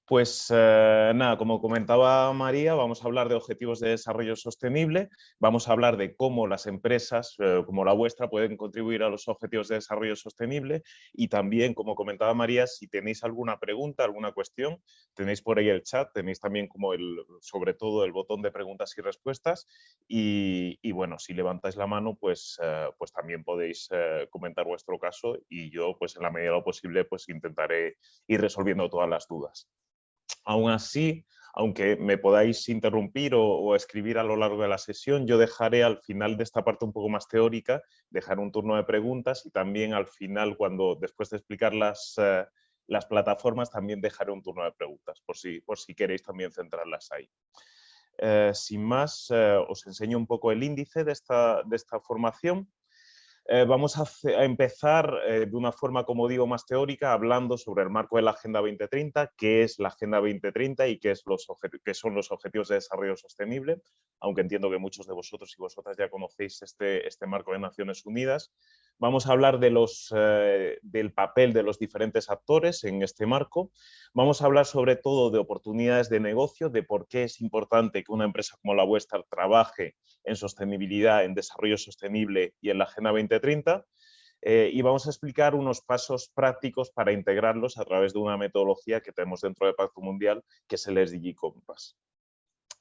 Pues nada, como comentaba María, vamos a hablar de objetivos de desarrollo sostenible, vamos a hablar de cómo las empresas como la vuestra pueden contribuir a los objetivos de desarrollo sostenible y también, como comentaba María, si tenéis alguna pregunta, alguna cuestión, tenéis por ahí el chat, tenéis también como sobre todo el botón de preguntas y respuestas y bueno, si levantáis la mano, pues también podéis comentar vuestro caso y yo, pues en la medida de lo posible, pues intentaré ir resolviendo todas las dudas. Aún así, aunque me podáis interrumpir o escribir a lo largo de la sesión, yo dejaré al final de esta parte un poco más teórica, dejaré un turno de preguntas y también al final, después de explicar las plataformas, también dejaré un turno de preguntas, por si queréis también centrarlas ahí. Sin más, os enseño un poco el índice de esta formación. Vamos a empezar de una forma, como digo, más teórica, hablando sobre el marco de la Agenda 2030, qué es la Agenda 2030 y qué son los Objetivos de Desarrollo Sostenible, aunque entiendo que muchos de vosotros y vosotras ya conocéis este marco de Naciones Unidas. Vamos a hablar del papel de los diferentes actores en este marco. Vamos a hablar sobre todo de oportunidades de negocio, de por qué es importante que una empresa como la vuestra trabaje en sostenibilidad, en desarrollo sostenible y en la Agenda 2030. Y vamos a explicar unos pasos prácticos para integrarlos a través de una metodología que tenemos dentro del Pacto Mundial, que es el SDG Compass.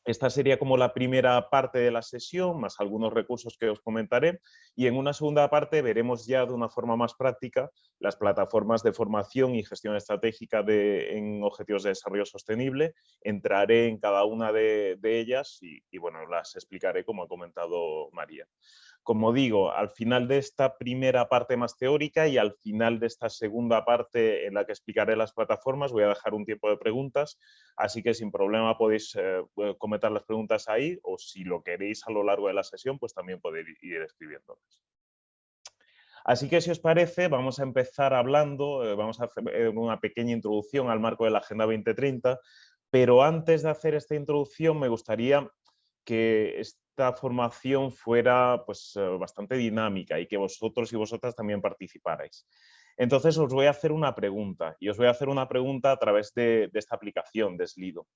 Esta sería como la primera parte de la sesión, más algunos recursos que os comentaré. Y en una segunda parte veremos ya de una forma más práctica las plataformas de formación y gestión estratégica en objetivos de desarrollo sostenible. Entraré en cada una de ellas y bueno, las explicaré como ha comentado María. Como digo, al final de esta primera parte más teórica y al final de esta segunda parte en la que explicaré las plataformas, voy a dejar un tiempo de preguntas, así que sin problema podéis comentar las preguntas ahí o si lo queréis a lo largo de la sesión, pues también podéis ir escribiéndolas. Así que si os parece, vamos a empezar hablando, vamos a hacer una pequeña introducción al marco de la Agenda 2030, pero antes de hacer esta introducción me gustaría que esta formación fuera pues, bastante dinámica y que vosotros y vosotras también participarais. Entonces os voy a hacer una pregunta y os voy a hacer una pregunta a través de esta aplicación de Slido.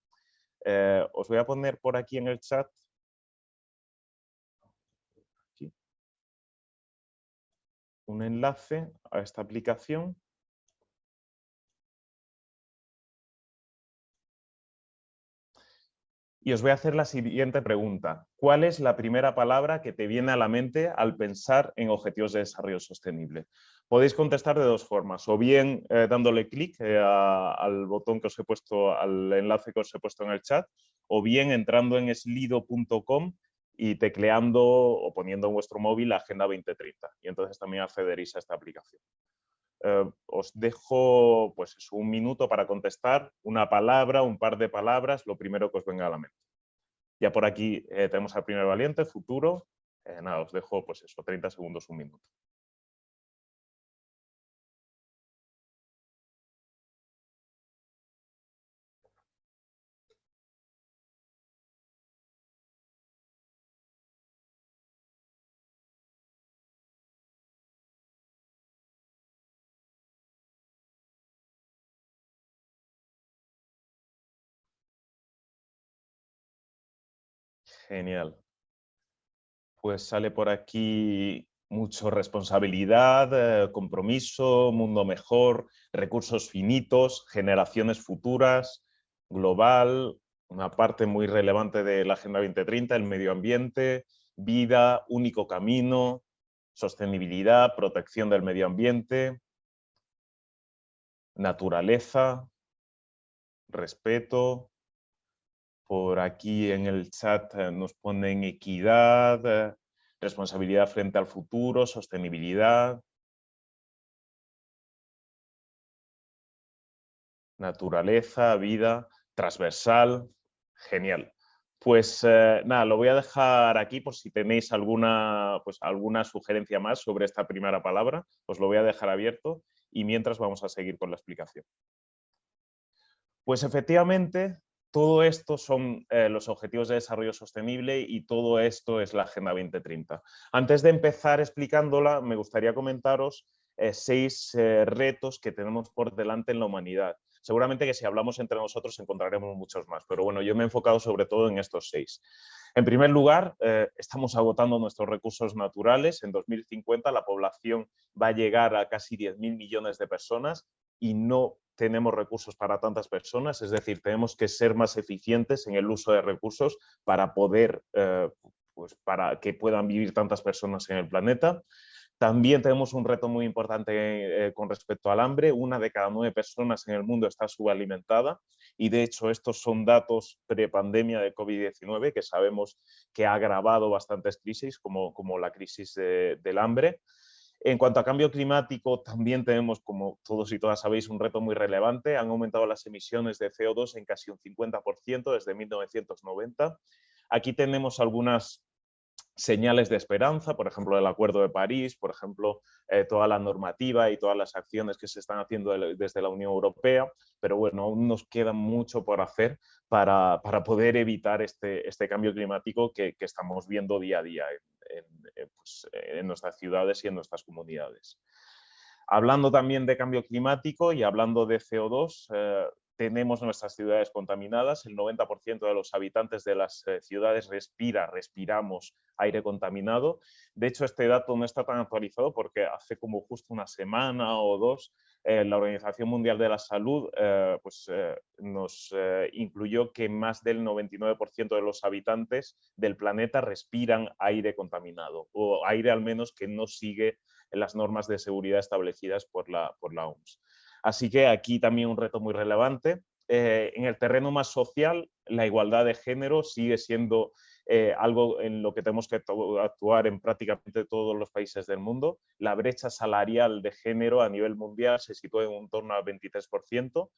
Os voy a poner por aquí en el chat un enlace a esta aplicación. Y os voy a hacer la siguiente pregunta. ¿Cuál es la primera palabra que te viene a la mente al pensar en objetivos de desarrollo sostenible? Podéis contestar de dos formas, o bien dándole clic al botón que os he puesto, al enlace que os he puesto en el chat, o bien entrando en slido.com y tecleando o poniendo en vuestro móvil la Agenda 2030. Y entonces también accederéis a esta aplicación. Os dejo pues, un minuto para contestar una palabra, un par de palabras, lo primero que os venga a la mente. Ya por aquí tenemos al primer valiente, futuro. Nada, os dejo pues eso, 30 segundos, un minuto. Genial. Pues sale por aquí mucho responsabilidad, compromiso, mundo mejor, recursos finitos, generaciones futuras, global, una parte muy relevante de la Agenda 2030, el medio ambiente, vida, único camino, sostenibilidad, protección del medio ambiente, naturaleza, respeto. Por aquí en el chat nos ponen equidad, responsabilidad frente al futuro, sostenibilidad, naturaleza, vida, transversal. Genial. Pues nada, lo voy a dejar aquí por si tenéis alguna sugerencia más sobre esta primera palabra. Os lo voy a dejar abierto y mientras vamos a seguir con la explicación. Pues efectivamente, todo esto son los Objetivos de Desarrollo Sostenible y todo esto es la Agenda 2030. Antes de empezar explicándola, me gustaría comentaros 6 retos que tenemos por delante en la humanidad. Seguramente que si hablamos entre nosotros encontraremos muchos más, pero bueno, yo me he enfocado sobre todo en estos 6. En primer lugar, estamos agotando nuestros recursos naturales. En 2050 la población va a llegar a casi 10.000 millones de personas y no tenemos recursos para tantas personas, es decir, tenemos que ser más eficientes en el uso de recursos para poder, pues para que puedan vivir tantas personas en el planeta. También tenemos un reto muy importante con respecto al hambre. 1 de cada 9 personas en el mundo está subalimentada y de hecho estos son datos prepandemia de COVID-19 que sabemos que ha agravado bastantes crisis como la crisis del hambre. En cuanto a cambio climático, también tenemos, como todos y todas sabéis, un reto muy relevante. Han aumentado las emisiones de CO2 en casi un 50% desde 1990. Aquí tenemos algunas señales de esperanza, por ejemplo, el Acuerdo de París, por ejemplo, toda la normativa y todas las acciones que se están haciendo desde la Unión Europea, pero bueno, aún nos queda mucho por hacer para poder evitar este cambio climático que estamos viendo día a día en nuestras ciudades y en nuestras comunidades. Hablando también de cambio climático y hablando de CO2, tenemos nuestras ciudades contaminadas. El 90% de los habitantes de las ciudades respiramos aire contaminado. De hecho, este dato no está tan actualizado porque hace como justo una semana o 2 la Organización Mundial de la Salud nos incluyó que más del 99% de los habitantes del planeta respiran aire contaminado o aire al menos que no sigue las normas de seguridad establecidas por la OMS. Así que aquí también un reto muy relevante. En el terreno más social, la igualdad de género sigue siendo algo en lo que tenemos que actuar en prácticamente todos los países del mundo. La brecha salarial de género a nivel mundial se sitúa en torno al 23%.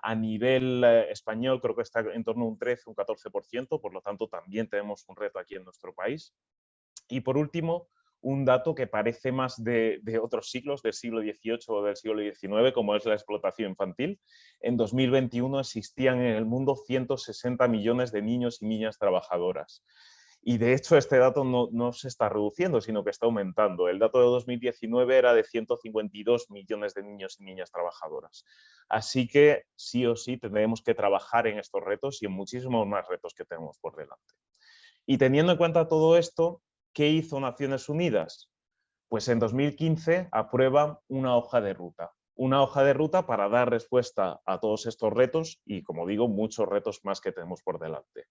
A nivel español creo que está en torno a un 13, un 14%, por lo tanto también tenemos un reto aquí en nuestro país. Y por último, un dato que parece más de otros siglos, del siglo XVIII o del siglo XIX, como es la explotación infantil. En 2021 existían en el mundo 160 millones de niños y niñas trabajadoras. Y de hecho este dato no se está reduciendo, sino que está aumentando. El dato de 2019 era de 152 millones de niños y niñas trabajadoras. Así que sí o sí tendremos que trabajar en estos retos y en muchísimos más retos que tenemos por delante. Y teniendo en cuenta todo esto, ¿qué hizo Naciones Unidas? Pues en 2015 aprueba una hoja de ruta. Una hoja de ruta para dar respuesta a todos estos retos y, como digo, muchos retos más que tenemos por delante.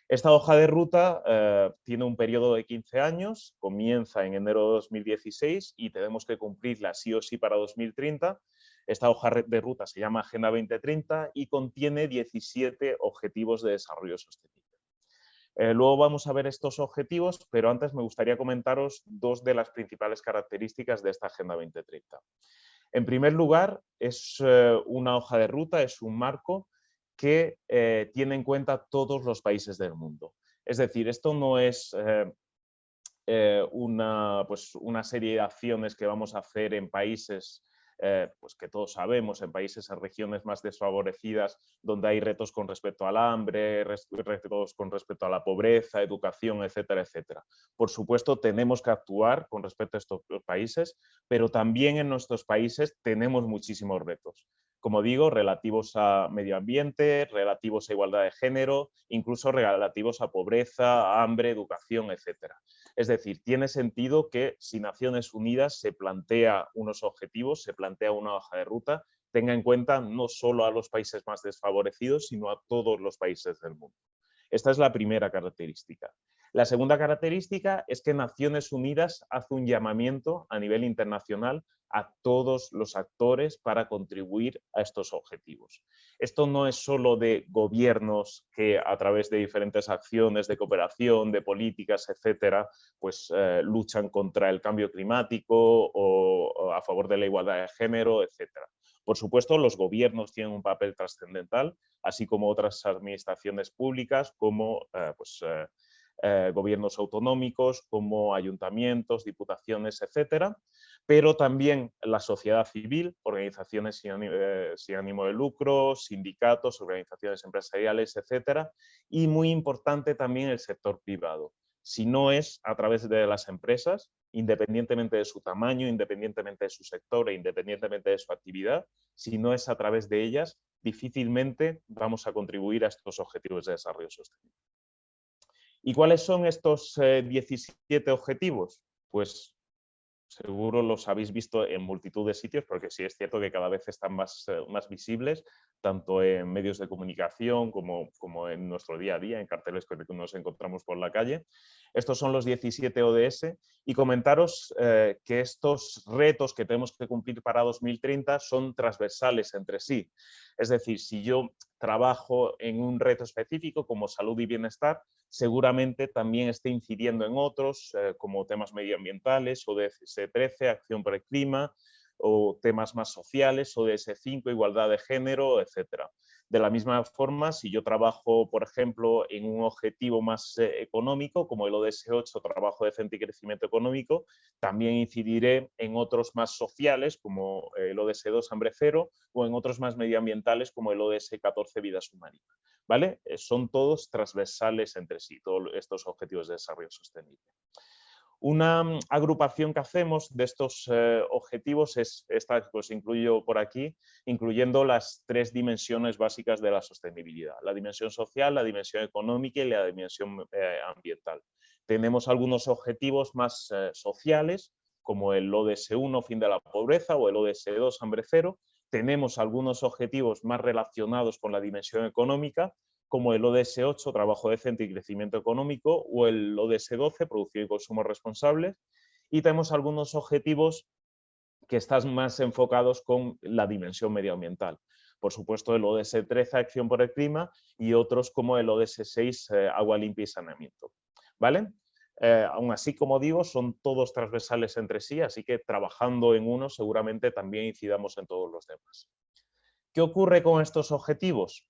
Esta hoja de ruta tiene un periodo de 15 años, comienza en enero de 2016 y tenemos que cumplirla sí o sí para 2030. Esta hoja de ruta se llama Agenda 2030 y contiene 17 objetivos de desarrollo sostenible. Luego vamos a ver estos objetivos, pero antes me gustaría comentaros 2 de las principales características de esta Agenda 2030. En primer lugar, es una hoja de ruta, es un marco que tiene en cuenta todos los países del mundo. Es decir, esto no es una serie de acciones que vamos a hacer en países pues que todos sabemos, en países, en regiones más desfavorecidas, donde hay retos con respecto al hambre, retos con respecto a la pobreza, educación, etcétera, etcétera. Por supuesto, tenemos que actuar con respecto a estos países, pero también en nuestros países tenemos muchísimos retos. Como digo, relativos a medio ambiente, relativos a igualdad de género, incluso relativos a pobreza, hambre, educación, etcétera. Es decir, tiene sentido que si Naciones Unidas se plantea unos objetivos, se plantea una hoja de ruta, tenga en cuenta no solo a los países más desfavorecidos, sino a todos los países del mundo. Esta es la primera característica. La segunda característica es que Naciones Unidas hace un llamamiento a nivel internacional a todos los actores para contribuir a estos objetivos. Esto no es solo de gobiernos que a través de diferentes acciones de cooperación, de políticas, etcétera, pues luchan contra el cambio climático o a favor de la igualdad de género, etcétera. Por supuesto, los gobiernos tienen un papel trascendental, así como otras administraciones públicas, como gobiernos autonómicos, como ayuntamientos, diputaciones, etcétera, pero también la sociedad civil, organizaciones sin ánimo de lucro, sindicatos, organizaciones empresariales, etcétera, y muy importante también el sector privado. Si no es a través de las empresas, independientemente de su tamaño, independientemente de su sector e independientemente de su actividad, si no es a través de ellas, difícilmente vamos a contribuir a estos objetivos de desarrollo sostenible. ¿Y cuáles son estos 17 objetivos? Pues seguro los habéis visto en multitud de sitios, porque sí es cierto que cada vez están más visibles, tanto en medios de comunicación como en nuestro día a día, en carteles que nos encontramos por la calle. Estos son los 17 ODS y comentaros que estos retos que tenemos que cumplir para 2030 son transversales entre sí. Es decir, si yo trabajo en un reto específico como salud y bienestar, seguramente también esté incidiendo en otros, como temas medioambientales, ODS 13, acción por el clima, o temas más sociales, ODS 5, igualdad de género, etc. De la misma forma, si yo trabajo, por ejemplo, en un objetivo más económico, como el ODS 8, trabajo decente y crecimiento económico, también incidiré en otros más sociales, como el ODS 2, hambre cero, o en otros más medioambientales, como el ODS 14, vida submarina. ¿Vale? Son todos transversales entre sí, todos estos objetivos de desarrollo sostenible. Una agrupación que hacemos de estos objetivos es esta que os incluyo por aquí, incluyendo las 3 dimensiones básicas de la sostenibilidad: la dimensión social, la dimensión económica y la dimensión ambiental. Tenemos algunos objetivos más sociales, como el ODS 1, fin de la pobreza, o el ODS 2, hambre cero. Tenemos algunos objetivos más relacionados con la dimensión económica, como el ODS 8, trabajo decente y crecimiento económico, o el ODS 12, producción y consumo responsables. Y tenemos algunos objetivos que están más enfocados con la dimensión medioambiental. Por supuesto, el ODS 13, acción por el clima, y otros como el ODS 6, agua limpia y saneamiento. ¿Vale? Aún así, como digo, son todos transversales entre sí, así que trabajando en uno seguramente también incidamos en todos los demás. ¿Qué ocurre con estos objetivos?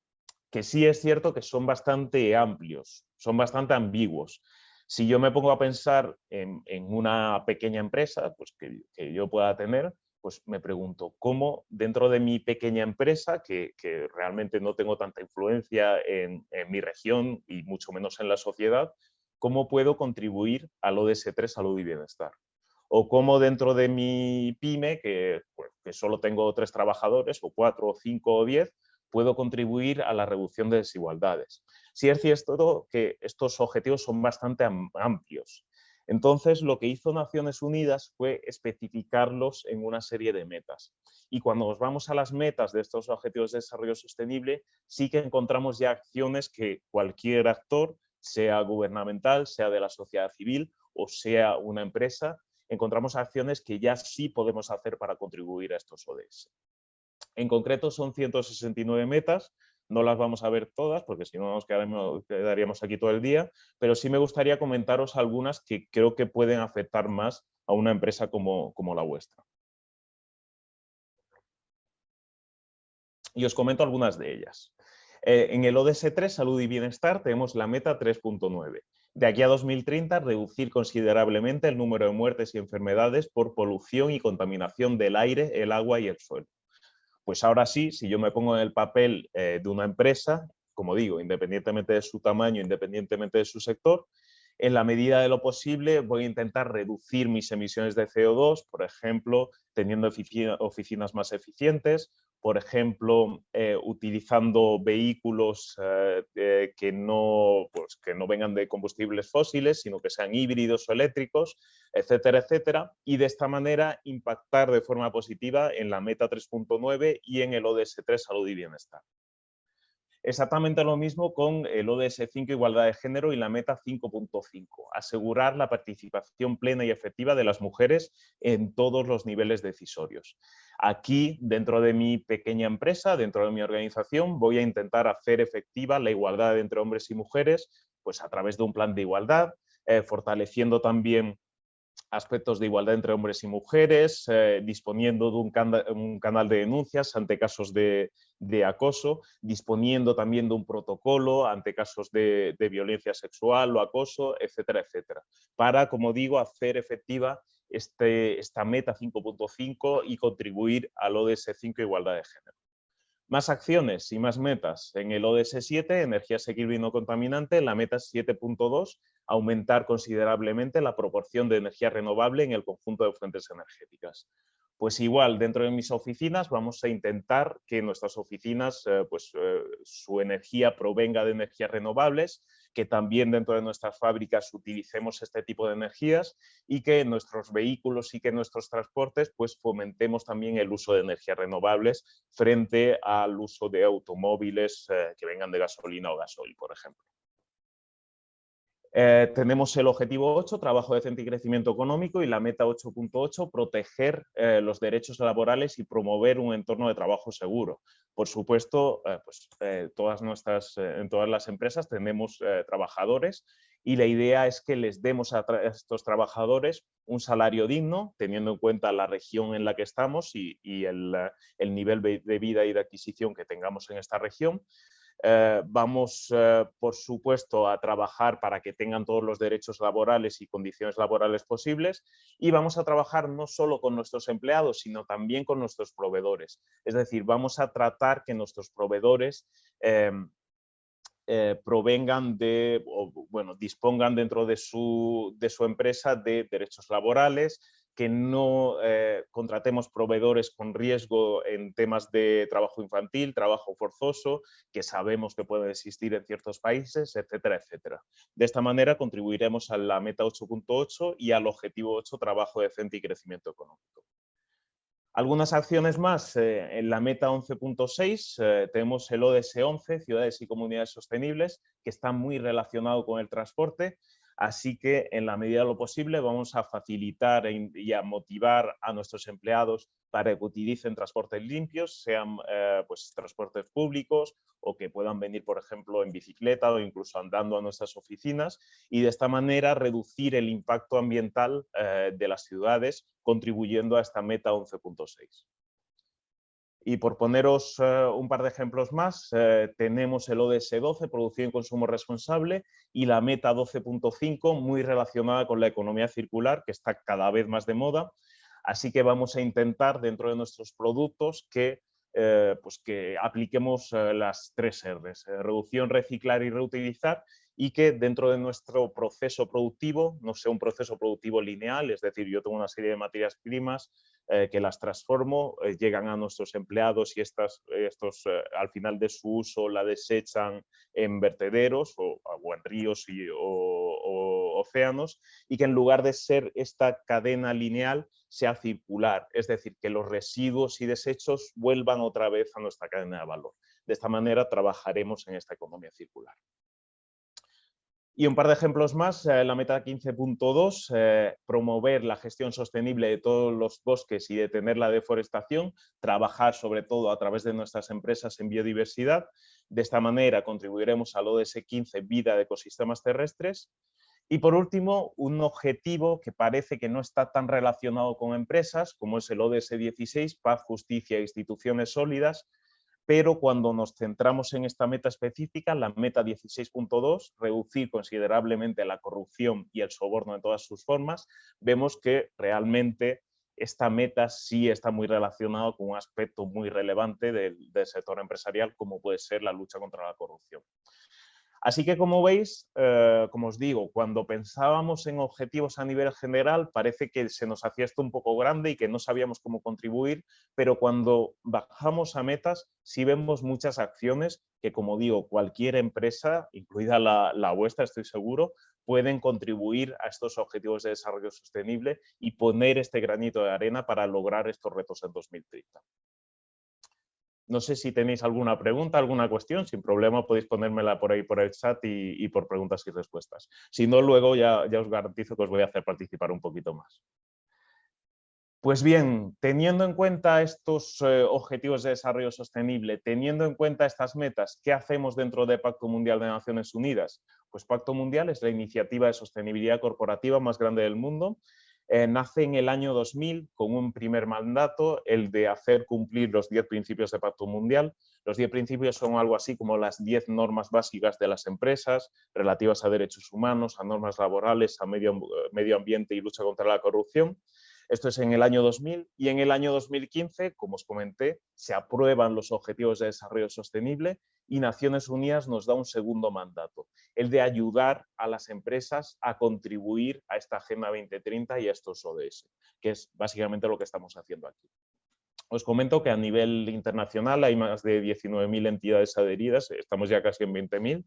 Que sí es cierto que son bastante amplios, son bastante ambiguos. Si yo me pongo a pensar en una pequeña empresa pues que yo pueda tener, pues me pregunto, ¿cómo dentro de mi pequeña empresa, que realmente no tengo tanta influencia en mi región y mucho menos en la sociedad, cómo puedo contribuir al ODS 3, salud y bienestar? O cómo dentro de mi pyme, que solo tengo 3 trabajadores, o 4, o 5 o 10, puedo contribuir a la reducción de desigualdades. Sí es cierto que estos objetivos son bastante amplios. Entonces, lo que hizo Naciones Unidas fue especificarlos en una serie de metas. Y cuando nos vamos a las metas de estos objetivos de desarrollo sostenible, sí que encontramos ya acciones que cualquier actor, sea gubernamental, sea de la sociedad civil o sea una empresa, encontramos acciones que ya sí podemos hacer para contribuir a estos ODS. En concreto son 169 metas, no las vamos a ver todas porque si no nos quedaríamos aquí todo el día, pero sí me gustaría comentaros algunas que creo que pueden afectar más a una empresa como la vuestra. Y os comento algunas de ellas. En el ODS 3, salud y bienestar, tenemos la meta 3.9. De aquí a 2030, reducir considerablemente el número de muertes y enfermedades por polución y contaminación del aire, el agua y el suelo. Pues ahora sí, si yo me pongo en el papel de una empresa, como digo, independientemente de su tamaño, independientemente de su sector, en la medida de lo posible voy a intentar reducir mis emisiones de CO2, por ejemplo, teniendo oficinas más eficientes, por ejemplo, utilizando vehículos que no vengan de combustibles fósiles, sino que sean híbridos o eléctricos, etcétera, etcétera, y de esta manera impactar de forma positiva en la meta 3.9 y en el ODS 3, salud y bienestar. Exactamente lo mismo con el ODS 5, igualdad de género, y la meta 5.5, asegurar la participación plena y efectiva de las mujeres en todos los niveles decisorios. Aquí, dentro de mi pequeña empresa, dentro de mi organización, voy a intentar hacer efectiva la igualdad entre hombres y mujeres, pues a través de un plan de igualdad, fortaleciendo también aspectos de igualdad entre hombres y mujeres, disponiendo de un canal de denuncias ante casos de acoso, disponiendo también de un protocolo ante casos de violencia sexual o acoso, etcétera, etcétera, para, como digo, hacer efectiva esta meta 5.5 y contribuir al ODS 5, igualdad de género. Más acciones y más metas. En el ODS 7, energía asequible y no contaminante, la meta 7.2, aumentar considerablemente la proporción de energía renovable en el conjunto de fuentes energéticas. Pues igual, dentro de mis oficinas vamos a intentar que nuestras oficinas, su energía provenga de energías renovables, que también dentro de nuestras fábricas utilicemos este tipo de energías y que en nuestros vehículos y que en nuestros transportes pues fomentemos también el uso de energías renovables frente al uso de automóviles que vengan de gasolina o gasoil, por ejemplo. Tenemos el objetivo 8, trabajo decente y crecimiento económico, y la meta 8.8, proteger los derechos laborales y promover un entorno de trabajo seguro. Por supuesto, en todas las empresas tenemos trabajadores y la idea es que les demos a estos trabajadores un salario digno, teniendo en cuenta la región en la que estamos y el nivel de vida y de adquisición que tengamos en esta región. Vamos, por supuesto, a trabajar para que tengan todos los derechos laborales y condiciones laborales posibles, y vamos a trabajar no solo con nuestros empleados, sino también con nuestros proveedores. Es decir, vamos a tratar que nuestros proveedores dispongan dentro de su empresa de derechos laborales, que no contratemos proveedores con riesgo en temas de trabajo infantil, trabajo forzoso, que sabemos que puede existir en ciertos países, etcétera, etcétera. De esta manera contribuiremos a la meta 8.8 y al objetivo 8, trabajo decente y crecimiento económico. Algunas acciones más. En la meta 11.6 tenemos el ODS 11, ciudades y comunidades sostenibles, que está muy relacionado con el transporte. Así que, en la medida de lo posible, vamos a facilitar y a motivar a nuestros empleados para que utilicen transportes limpios, sean transportes públicos o que puedan venir, por ejemplo, en bicicleta o incluso andando a nuestras oficinas, y de esta manera reducir el impacto ambiental de las ciudades, contribuyendo a esta meta 11.6. Y por poneros un par de ejemplos más, tenemos el ODS 12, producción y consumo responsable, y la meta 12.5, muy relacionada con la economía circular, que está cada vez más de moda. Así que vamos a intentar, dentro de nuestros productos, que apliquemos las 3 R's, reducción, reciclar y reutilizar, y que dentro de nuestro proceso productivo no sea un proceso productivo lineal, es decir, yo tengo una serie de materias primas que las transformo, llegan a nuestros empleados y estos al final de su uso la desechan en vertederos o en ríos o océanos, y que en lugar de ser esta cadena lineal sea circular, es decir, que los residuos y desechos vuelvan otra vez a nuestra cadena de valor. De esta manera trabajaremos en esta economía circular. Y un par de ejemplos más, la meta 15.2, promover la gestión sostenible de todos los bosques y detener la deforestación, trabajar sobre todo a través de nuestras empresas en biodiversidad. De esta manera contribuiremos al ODS 15, vida de ecosistemas terrestres. Y por último, un objetivo que parece que no está tan relacionado con empresas, como es el ODS 16, paz, justicia e instituciones sólidas, pero cuando nos centramos en esta meta específica, la meta 16.2, reducir considerablemente la corrupción y el soborno en todas sus formas, vemos que realmente esta meta sí está muy relacionada con un aspecto muy relevante del sector empresarial, como puede ser la lucha contra la corrupción. Así que, como veis, como os digo, cuando pensábamos en objetivos a nivel general, parece que se nos hacía esto un poco grande y que no sabíamos cómo contribuir, pero cuando bajamos a metas, sí vemos muchas acciones que, como digo, cualquier empresa, incluida la vuestra, estoy seguro, pueden contribuir a estos objetivos de desarrollo sostenible y poner este granito de arena para lograr estos retos en 2030. No sé si tenéis alguna pregunta, alguna cuestión, sin problema podéis ponérmela por ahí por el chat y por preguntas y respuestas. Si no, luego ya os garantizo que os voy a hacer participar un poquito más. Pues bien, teniendo en cuenta estos objetivos de desarrollo sostenible, teniendo en cuenta estas metas, ¿qué hacemos dentro del Pacto Mundial de Naciones Unidas? Pues Pacto Mundial es la iniciativa de sostenibilidad corporativa más grande del mundo. Nace en el año 2000 con un primer mandato, el de hacer cumplir los 10 principios de Pacto Mundial. Los 10 principios son algo así como las 10 normas básicas de las empresas relativas a derechos humanos, a normas laborales, a medio ambiente y lucha contra la corrupción. Esto es en el año 2000 y en el año 2015, como os comenté, se aprueban los Objetivos de Desarrollo Sostenible y Naciones Unidas nos da un segundo mandato, el de ayudar a las empresas a contribuir a esta Agenda 2030 y a estos ODS, que es básicamente lo que estamos haciendo aquí. Os comento que a nivel internacional hay más de 19.000 entidades adheridas, estamos ya casi en 20.000.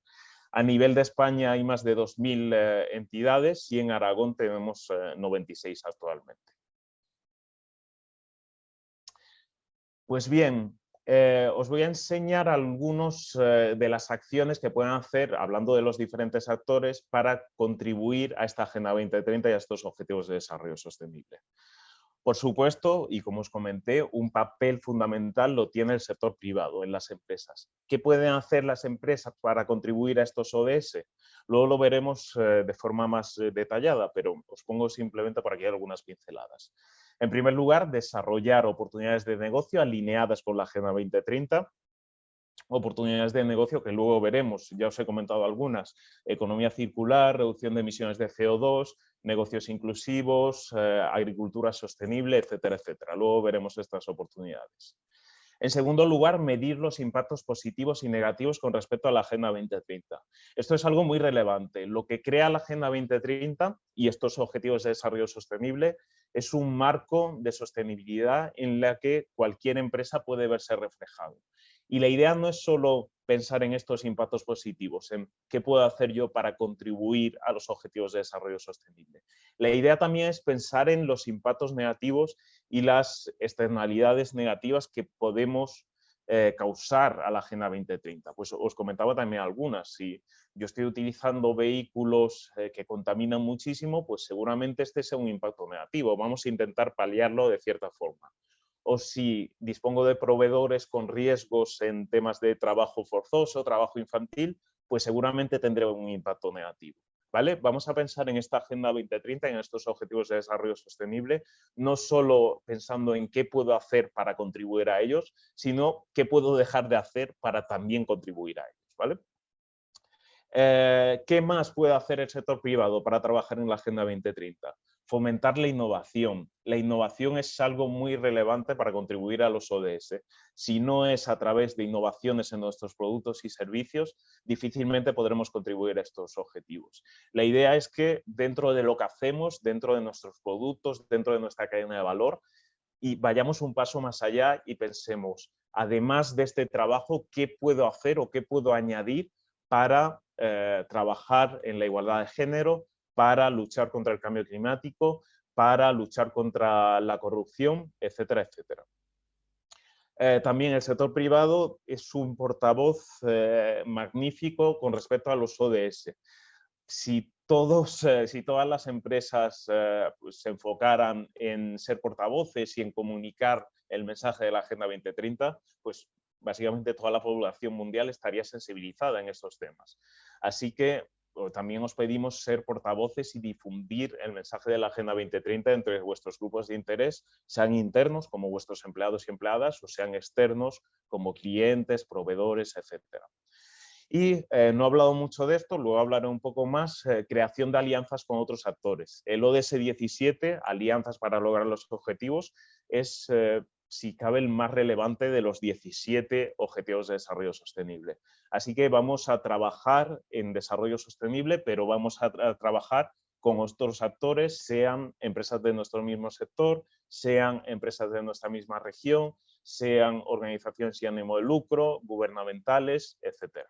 A nivel de España hay más de 2.000 entidades y en Aragón tenemos 96 actualmente. Pues bien, os voy a enseñar algunas de las acciones que pueden hacer, hablando de los diferentes actores, para contribuir a esta Agenda 2030 y a estos Objetivos de Desarrollo Sostenible. Por supuesto, y como os comenté, un papel fundamental lo tiene el sector privado en las empresas. ¿Qué pueden hacer las empresas para contribuir a estos ODS? Luego lo veremos de forma más detallada, pero os pongo simplemente por aquí algunas pinceladas. En primer lugar, desarrollar oportunidades de negocio alineadas con la Agenda 2030, oportunidades de negocio que luego veremos, ya os he comentado algunas, economía circular, reducción de emisiones de CO2, negocios inclusivos, agricultura sostenible, etcétera, etcétera. Luego veremos estas oportunidades. En segundo lugar, medir los impactos positivos y negativos con respecto a la Agenda 2030. Esto es algo muy relevante. Lo que crea la Agenda 2030 y estos Objetivos de Desarrollo Sostenible es un marco de sostenibilidad en la que cualquier empresa puede verse reflejado. Y la idea no es solo pensar en estos impactos positivos, en qué puedo hacer yo para contribuir a los objetivos de desarrollo sostenible. La idea también es pensar en los impactos negativos y las externalidades negativas que podemos causar a la Agenda 2030. Pues os comentaba también algunas. Si yo estoy utilizando vehículos que contaminan muchísimo, pues seguramente este sea un impacto negativo. Vamos a intentar paliarlo de cierta forma. O si dispongo de proveedores con riesgos en temas de trabajo forzoso, trabajo infantil, pues seguramente tendré un impacto negativo. ¿Vale? Vamos a pensar en esta Agenda 2030, en estos Objetivos de Desarrollo Sostenible, no solo pensando en qué puedo hacer para contribuir a ellos, sino qué puedo dejar de hacer para también contribuir a ellos. ¿Vale? ¿Qué más puede hacer el sector privado para trabajar en la Agenda 2030? Fomentar la innovación. La innovación es algo muy relevante para contribuir a los ODS. Si no es a través de innovaciones en nuestros productos y servicios, difícilmente podremos contribuir a estos objetivos. La idea es que dentro de lo que hacemos, dentro de nuestros productos, dentro de nuestra cadena de valor, y vayamos un paso más allá y pensemos, además de este trabajo, ¿qué puedo hacer o qué puedo añadir para trabajar en la igualdad de género, para luchar contra el cambio climático, para luchar contra la corrupción, etcétera, etcétera? También el sector privado es un portavoz magnífico con respecto a los ODS. Si todas las empresas pues, se enfocaran en ser portavoces y en comunicar el mensaje de la Agenda 2030, pues básicamente toda la población mundial estaría sensibilizada en estos temas. Así que también os pedimos ser portavoces y difundir el mensaje de la Agenda 2030 entre vuestros grupos de interés, sean internos como vuestros empleados y empleadas o sean externos como clientes, proveedores, etcétera. Y no he hablado mucho de esto, luego hablaré un poco más, creación de alianzas con otros actores. El ODS 17, Alianzas para lograr los objetivos, es, si cabe, el más relevante de los 17 Objetivos de Desarrollo Sostenible. Así que vamos a trabajar en desarrollo sostenible, pero vamos a trabajar con otros actores, sean empresas de nuestro mismo sector, sean empresas de nuestra misma región, sean organizaciones sin ánimo de lucro, gubernamentales, etcétera.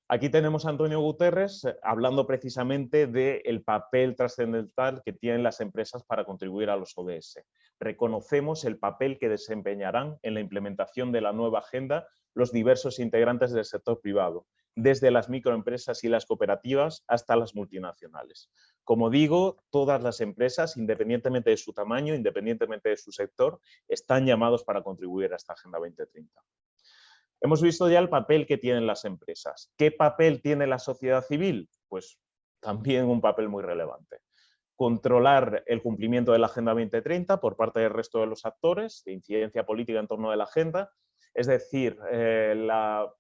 Aquí tenemos a Antonio Guterres hablando precisamente del papel trascendental que tienen las empresas para contribuir a los ODS. Reconocemos el papel que desempeñarán en la implementación de la nueva agenda los diversos integrantes del sector privado, desde las microempresas y las cooperativas hasta las multinacionales. Como digo, todas las empresas, independientemente de su tamaño, independientemente de su sector, están llamados para contribuir a esta Agenda 2030. Hemos visto ya el papel que tienen las empresas. ¿Qué papel tiene la sociedad civil? Pues también un papel muy relevante. Controlar el cumplimiento de la Agenda 2030 por parte del resto de los actores de incidencia política en torno de la agenda, es decir, las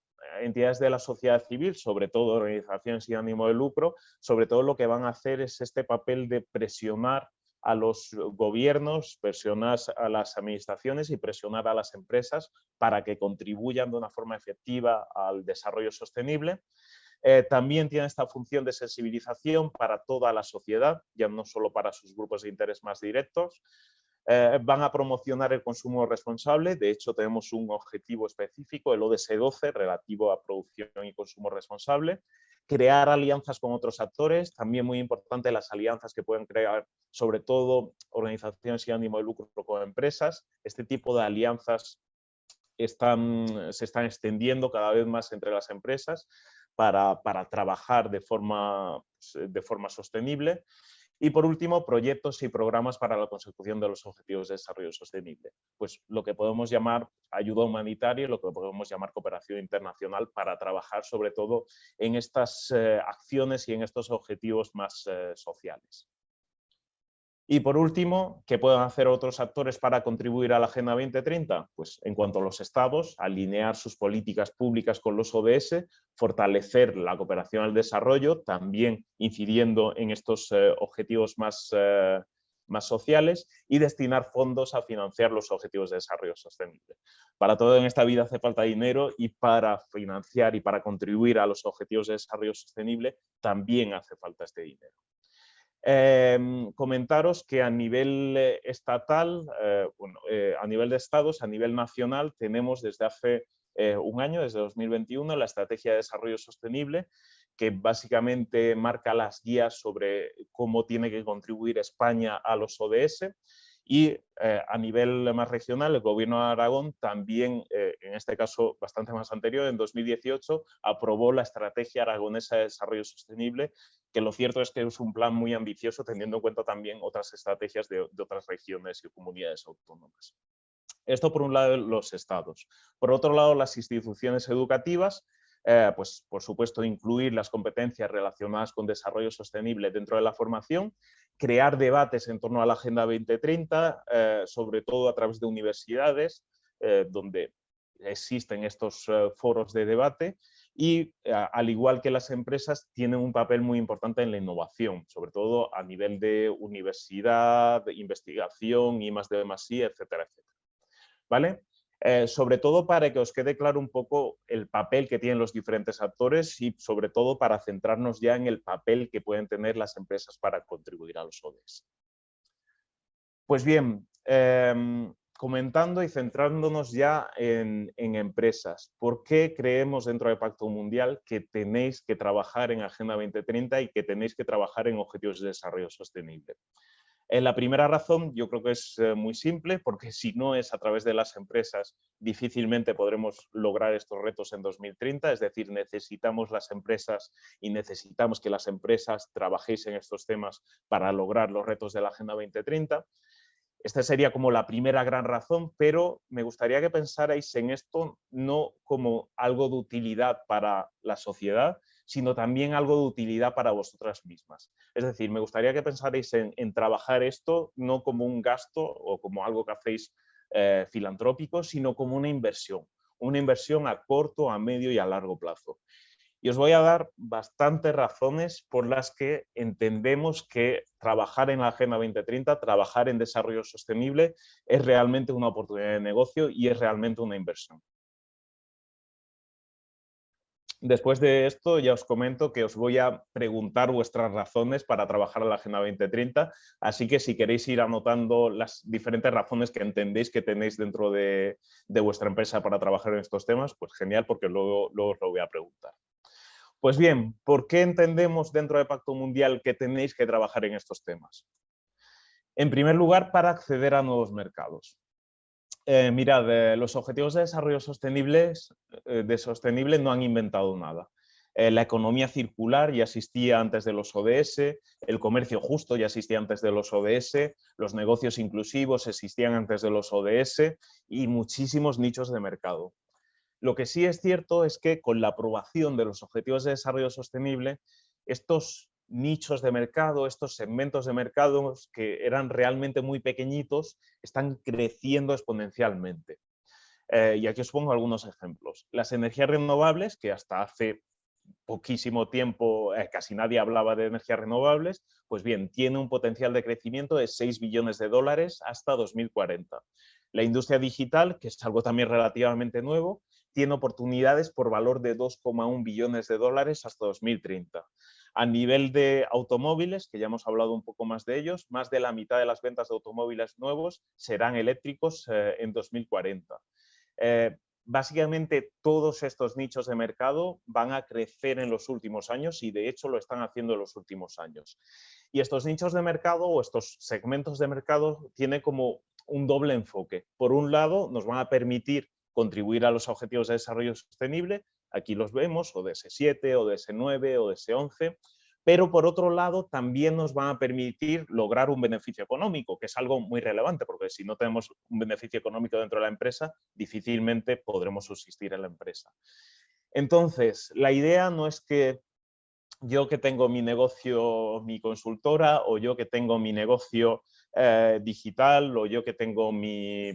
entidades de la sociedad civil, sobre todo organizaciones sin ánimo de lucro, sobre todo lo que van a hacer es este papel de presionar a los gobiernos, presionar a las administraciones y presionar a las empresas para que contribuyan de una forma efectiva al desarrollo sostenible. También tiene esta función de sensibilización para toda la sociedad, ya no solo para sus grupos de interés más directos. Van a promocionar el consumo responsable. De hecho, tenemos un objetivo específico, el ODS 12, relativo a producción y consumo responsable. Crear alianzas con otros actores, también muy importante las alianzas que pueden crear, sobre todo organizaciones sin ánimo de lucro con empresas. Este tipo de alianzas se están extendiendo cada vez más entre las empresas para trabajar de forma sostenible. Y por último, proyectos y programas para la consecución de los objetivos de desarrollo sostenible. Pues lo que podemos llamar ayuda humanitaria y lo que podemos llamar cooperación internacional para trabajar sobre todo en estas acciones y en estos objetivos más sociales. Y por último, ¿qué pueden hacer otros actores para contribuir a la Agenda 2030? Pues en cuanto a los estados, alinear sus políticas públicas con los ODS, fortalecer la cooperación al desarrollo, también incidiendo en estos objetivos más sociales y destinar fondos a financiar los objetivos de desarrollo sostenible. Para todo en esta vida hace falta dinero y para financiar y para contribuir a los objetivos de desarrollo sostenible también hace falta este dinero. Comentaros que a nivel estatal, a nivel de estados, a nivel nacional, tenemos desde hace un año, desde 2021, la Estrategia de Desarrollo Sostenible, que básicamente marca las guías sobre cómo tiene que contribuir España a los ODS. Y a nivel más regional, el Gobierno de Aragón también, en este caso bastante más anterior, en 2018, aprobó la Estrategia Aragonesa de Desarrollo Sostenible, que lo cierto es que es un plan muy ambicioso, teniendo en cuenta también otras estrategias de otras regiones y comunidades autónomas. Esto por un lado los estados. Por otro lado, las instituciones educativas, pues por supuesto incluir las competencias relacionadas con desarrollo sostenible dentro de la formación, crear debates en torno a la Agenda 2030, sobre todo a través de universidades, donde existen estos foros de debate y, al igual que las empresas, tienen un papel muy importante en la innovación, sobre todo a nivel de universidad, de investigación, I+D+I, etcétera, etcétera. ¿Vale? Sobre todo para que os quede claro un poco el papel que tienen los diferentes actores y sobre todo para centrarnos ya en el papel que pueden tener las empresas para contribuir a los ODS. Pues bien, comentando y centrándonos ya en empresas, ¿por qué creemos dentro del Pacto Mundial que tenéis que trabajar en Agenda 2030 y que tenéis que trabajar en Objetivos de Desarrollo Sostenible? La primera razón yo creo que es muy simple, porque si no es a través de las empresas, difícilmente podremos lograr estos retos en 2030, es decir, necesitamos las empresas y necesitamos que las empresas trabajéis en estos temas para lograr los retos de la Agenda 2030. Esta sería como la primera gran razón, pero me gustaría que pensarais en esto no como algo de utilidad para la sociedad, sino también algo de utilidad para vosotras mismas. Es decir, me gustaría que pensarais en trabajar esto no como un gasto o como algo que hacéis filantrópico, sino como una inversión a corto, a medio y a largo plazo. Y os voy a dar bastantes razones por las que entendemos que trabajar en la Agenda 2030, trabajar en desarrollo sostenible, es realmente una oportunidad de negocio y es realmente una inversión. Después de esto ya os comento que os voy a preguntar vuestras razones para trabajar en la Agenda 2030, así que si queréis ir anotando las diferentes razones que entendéis que tenéis dentro de vuestra empresa para trabajar en estos temas, pues genial, porque luego os lo voy a preguntar. Pues bien, ¿por qué entendemos dentro del Pacto Mundial que tenéis que trabajar en estos temas? En primer lugar, para acceder a nuevos mercados. Mirad, los Objetivos de Desarrollo Sostenible no han inventado nada. La economía circular ya existía antes de los ODS, el comercio justo ya existía antes de los ODS, los negocios inclusivos existían antes de los ODS y muchísimos nichos de mercado. Lo que sí es cierto es que con la aprobación de los Objetivos de Desarrollo Sostenible, estos nichos de mercado, estos segmentos de mercado que eran realmente muy pequeñitos, están creciendo exponencialmente. Y aquí os pongo algunos ejemplos. Las energías renovables, que hasta hace poquísimo tiempo casi nadie hablaba de energías renovables, pues bien, tiene un potencial de crecimiento de 6 billones de dólares hasta 2040. La industria digital, que es algo también relativamente nuevo, tiene oportunidades por valor de 2,1 billones de dólares hasta 2030. A nivel de automóviles, que ya hemos hablado un poco más de ellos, más de la mitad de las ventas de automóviles nuevos serán eléctricos en 2040. Básicamente todos estos nichos de mercado van a crecer en los últimos años y de hecho lo están haciendo en los últimos años. Y estos nichos de mercado o estos segmentos de mercado tienen como un doble enfoque. Por un lado, nos van a permitir contribuir a los objetivos de desarrollo sostenible, aquí los vemos, ODS7, ODS9, ODS11, pero por otro lado también nos van a permitir lograr un beneficio económico, que es algo muy relevante, porque si no tenemos un beneficio económico dentro de la empresa, difícilmente podremos subsistir en la empresa. Entonces, la idea no es que yo que tengo mi negocio, mi consultora, o yo que tengo mi negocio digital, o yo que tengo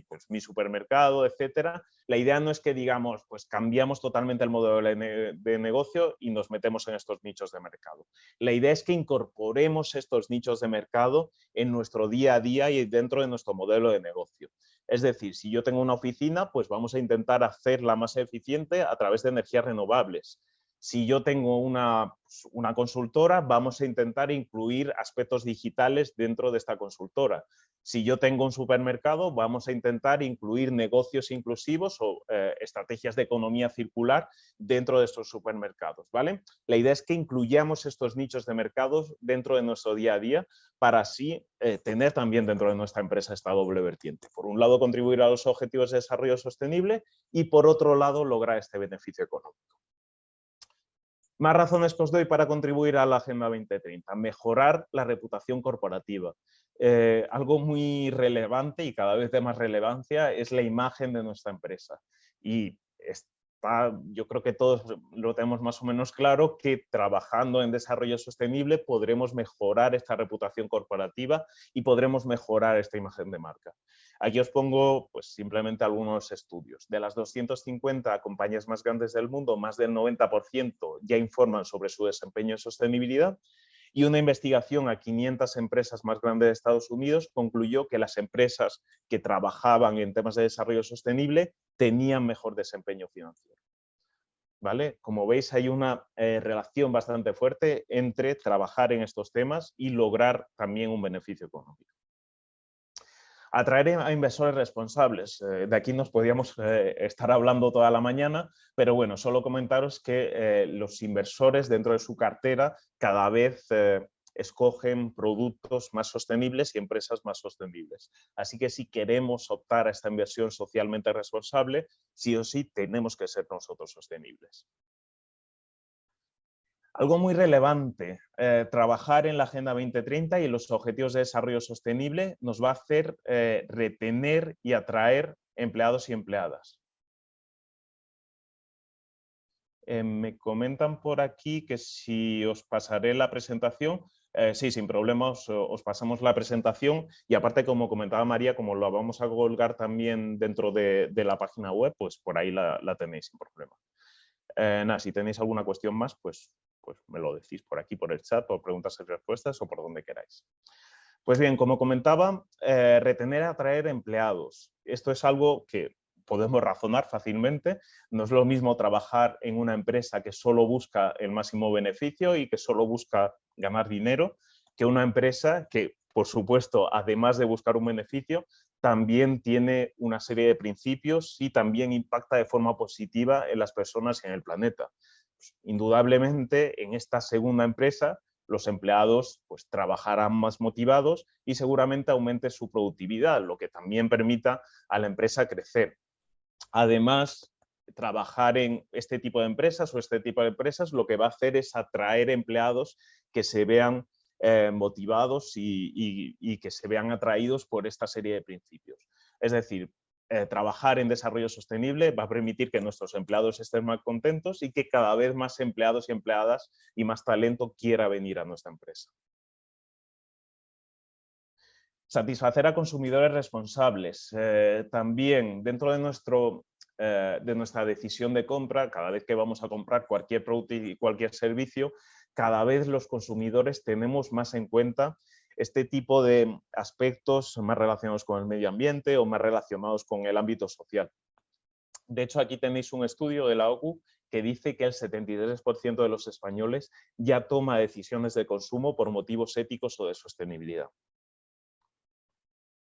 pues, mi supermercado, etcétera. La idea no es que digamos, pues cambiamos totalmente el modelo de negocio y nos metemos en estos nichos de mercado. La idea es que incorporemos estos nichos de mercado en nuestro día a día y dentro de nuestro modelo de negocio. Es decir, si yo tengo una oficina, pues vamos a intentar hacerla más eficiente a través de energías renovables. Si yo tengo una consultora, vamos a intentar incluir aspectos digitales dentro de esta consultora. Si yo tengo un supermercado, vamos a intentar incluir negocios inclusivos o estrategias de economía circular dentro de estos supermercados, ¿vale? La idea es que incluyamos estos nichos de mercados dentro de nuestro día a día para así tener también dentro de nuestra empresa esta doble vertiente. Por un lado, contribuir a los objetivos de desarrollo sostenible y por otro lado, lograr este beneficio económico. Más razones que os doy para contribuir a la Agenda 2030. Mejorar la reputación corporativa. Algo muy relevante y cada vez de más relevancia es la imagen de nuestra empresa. Y yo creo que todos lo tenemos más o menos claro que trabajando en desarrollo sostenible podremos mejorar esta reputación corporativa y podremos mejorar esta imagen de marca. Aquí os pongo pues, simplemente algunos estudios. De las 250 compañías más grandes del mundo, más del 90% ya informan sobre su desempeño en sostenibilidad y una investigación a 500 empresas más grandes de Estados Unidos concluyó que las empresas que trabajaban en temas de desarrollo sostenible tenían mejor desempeño financiero. ¿Vale? Como veis, hay una relación bastante fuerte entre trabajar en estos temas y lograr también un beneficio económico. Atraer a inversores responsables. De aquí nos podríamos estar hablando toda la mañana, pero bueno, solo comentaros que los inversores dentro de su cartera cada vez escogen productos más sostenibles y empresas más sostenibles. Así que si queremos optar a esta inversión socialmente responsable, sí o sí tenemos que ser nosotros sostenibles. Algo muy relevante, trabajar en la Agenda 2030 y los Objetivos de Desarrollo Sostenible nos va a hacer retener y atraer empleados y empleadas. Me comentan por aquí que si os pasaré la presentación. Sí, sin problema os pasamos la presentación y aparte, como comentaba María, como lo vamos a colgar también dentro de la página web, pues por ahí la tenéis sin problema. Nada, si tenéis alguna cuestión más, pues me lo decís por aquí, por el chat, por preguntas y respuestas o por donde queráis. Pues bien, como comentaba, retener y atraer empleados. Esto es algo que podemos razonar fácilmente. No es lo mismo trabajar en una empresa que solo busca el máximo beneficio y que solo busca ganar dinero, que una empresa que, por supuesto, además de buscar un beneficio, también tiene una serie de principios y también impacta de forma positiva en las personas y en el planeta. Pues, indudablemente, en esta segunda empresa, los empleados pues, trabajarán más motivados y seguramente aumente su productividad, lo que también permita a la empresa crecer. Además, trabajar en este tipo de empresas o este tipo de empresas lo que va a hacer es atraer empleados que se vean motivados y que se vean atraídos por esta serie de principios. Es decir, trabajar en desarrollo sostenible va a permitir que nuestros empleados estén más contentos y que cada vez más empleados y empleadas y más talento quiera venir a nuestra empresa. Satisfacer a consumidores responsables. También dentro de nuestro de nuestra decisión de compra, cada vez que vamos a comprar cualquier producto y cualquier servicio, cada vez los consumidores tenemos más en cuenta este tipo de aspectos más relacionados con el medio ambiente o más relacionados con el ámbito social. De hecho, aquí tenéis un estudio de la OCU que dice que el 73% de los españoles ya toma decisiones de consumo por motivos éticos o de sostenibilidad.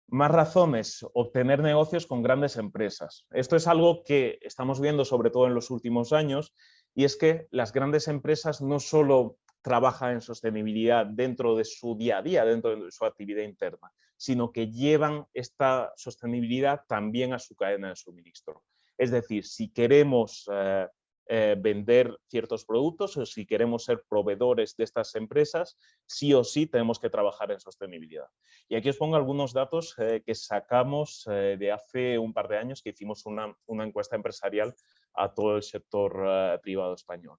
Más razones, obtener negocios con grandes empresas. Esto es algo que estamos viendo sobre todo en los últimos años, y es que las grandes empresas no solo trabajan en sostenibilidad dentro de su día a día, dentro de su actividad interna, sino que llevan esta sostenibilidad también a su cadena de suministro. Es decir, si queremos vender ciertos productos o si queremos ser proveedores de estas empresas, sí o sí tenemos que trabajar en sostenibilidad. Y aquí os pongo algunos datos que sacamos de hace un par de años, que hicimos una encuesta empresarial a todo el sector privado español.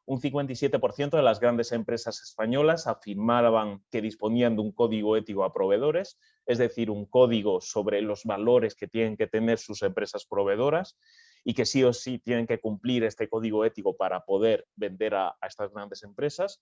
Un 57% de las grandes empresas españolas afirmaban que disponían de un código ético a proveedores, es decir, un código sobre los valores que tienen que tener sus empresas proveedoras y que sí o sí tienen que cumplir este código ético para poder vender a estas grandes empresas.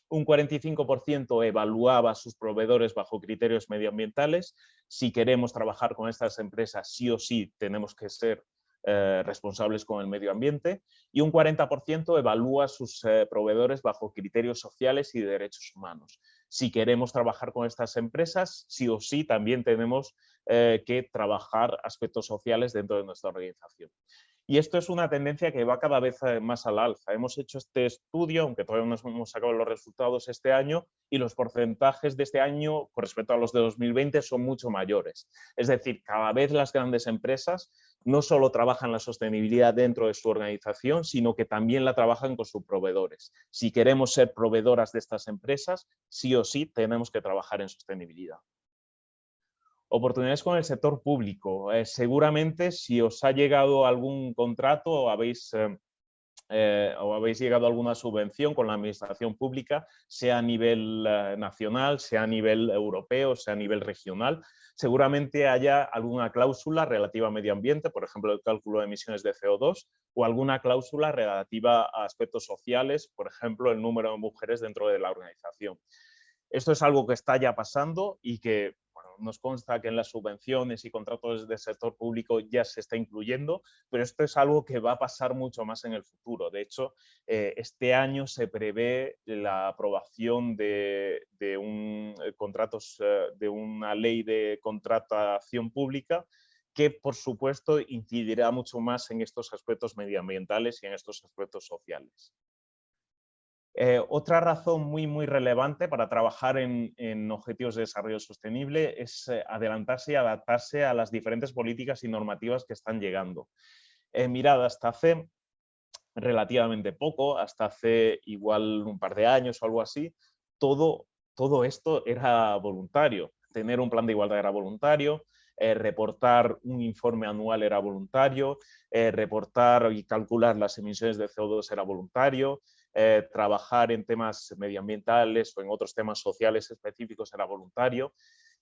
Un 45% evaluaba a sus proveedores bajo criterios medioambientales. Si queremos trabajar con estas empresas, sí o sí tenemos que ser responsables con el medio ambiente. Y un 40% evalúa a sus proveedores bajo criterios sociales y de derechos humanos. Si queremos trabajar con estas empresas, sí o sí también tenemos que trabajar aspectos sociales dentro de nuestra organización. Y esto es una tendencia que va cada vez más al alza. Hemos hecho este estudio, aunque todavía no hemos sacado los resultados este año, y los porcentajes de este año con respecto a los de 2020 son mucho mayores. Es decir, cada vez las grandes empresas no solo trabajan la sostenibilidad dentro de su organización, sino que también la trabajan con sus proveedores. Si queremos ser proveedoras de estas empresas, sí o sí tenemos que trabajar en sostenibilidad. Oportunidades con el sector público. Seguramente si os ha llegado algún contrato o habéis llegado a alguna subvención con la administración pública, sea a nivel nacional, sea a nivel europeo, sea a nivel regional, seguramente haya alguna cláusula relativa a medio ambiente, por ejemplo, el cálculo de emisiones de CO2, o alguna cláusula relativa a aspectos sociales, por ejemplo, el número de mujeres dentro de la organización. Esto es algo que está ya pasando y que nos consta que en las subvenciones y contratos del sector público ya se está incluyendo, pero esto es algo que va a pasar mucho más en el futuro. De hecho, este año se prevé la aprobación de una ley de contratación pública que, por supuesto, incidirá mucho más en estos aspectos medioambientales y en estos aspectos sociales. Otra razón muy relevante para trabajar en objetivos de desarrollo sostenible es adelantarse y adaptarse a las diferentes políticas y normativas que están llegando. Mirad, hasta hace relativamente poco, hasta hace igual un par de años o algo así, todo esto era voluntario. Tener un plan de igualdad era voluntario, reportar un informe anual era voluntario, reportar y calcular las emisiones de CO2 era voluntario, trabajar en temas medioambientales o en otros temas sociales específicos era voluntario.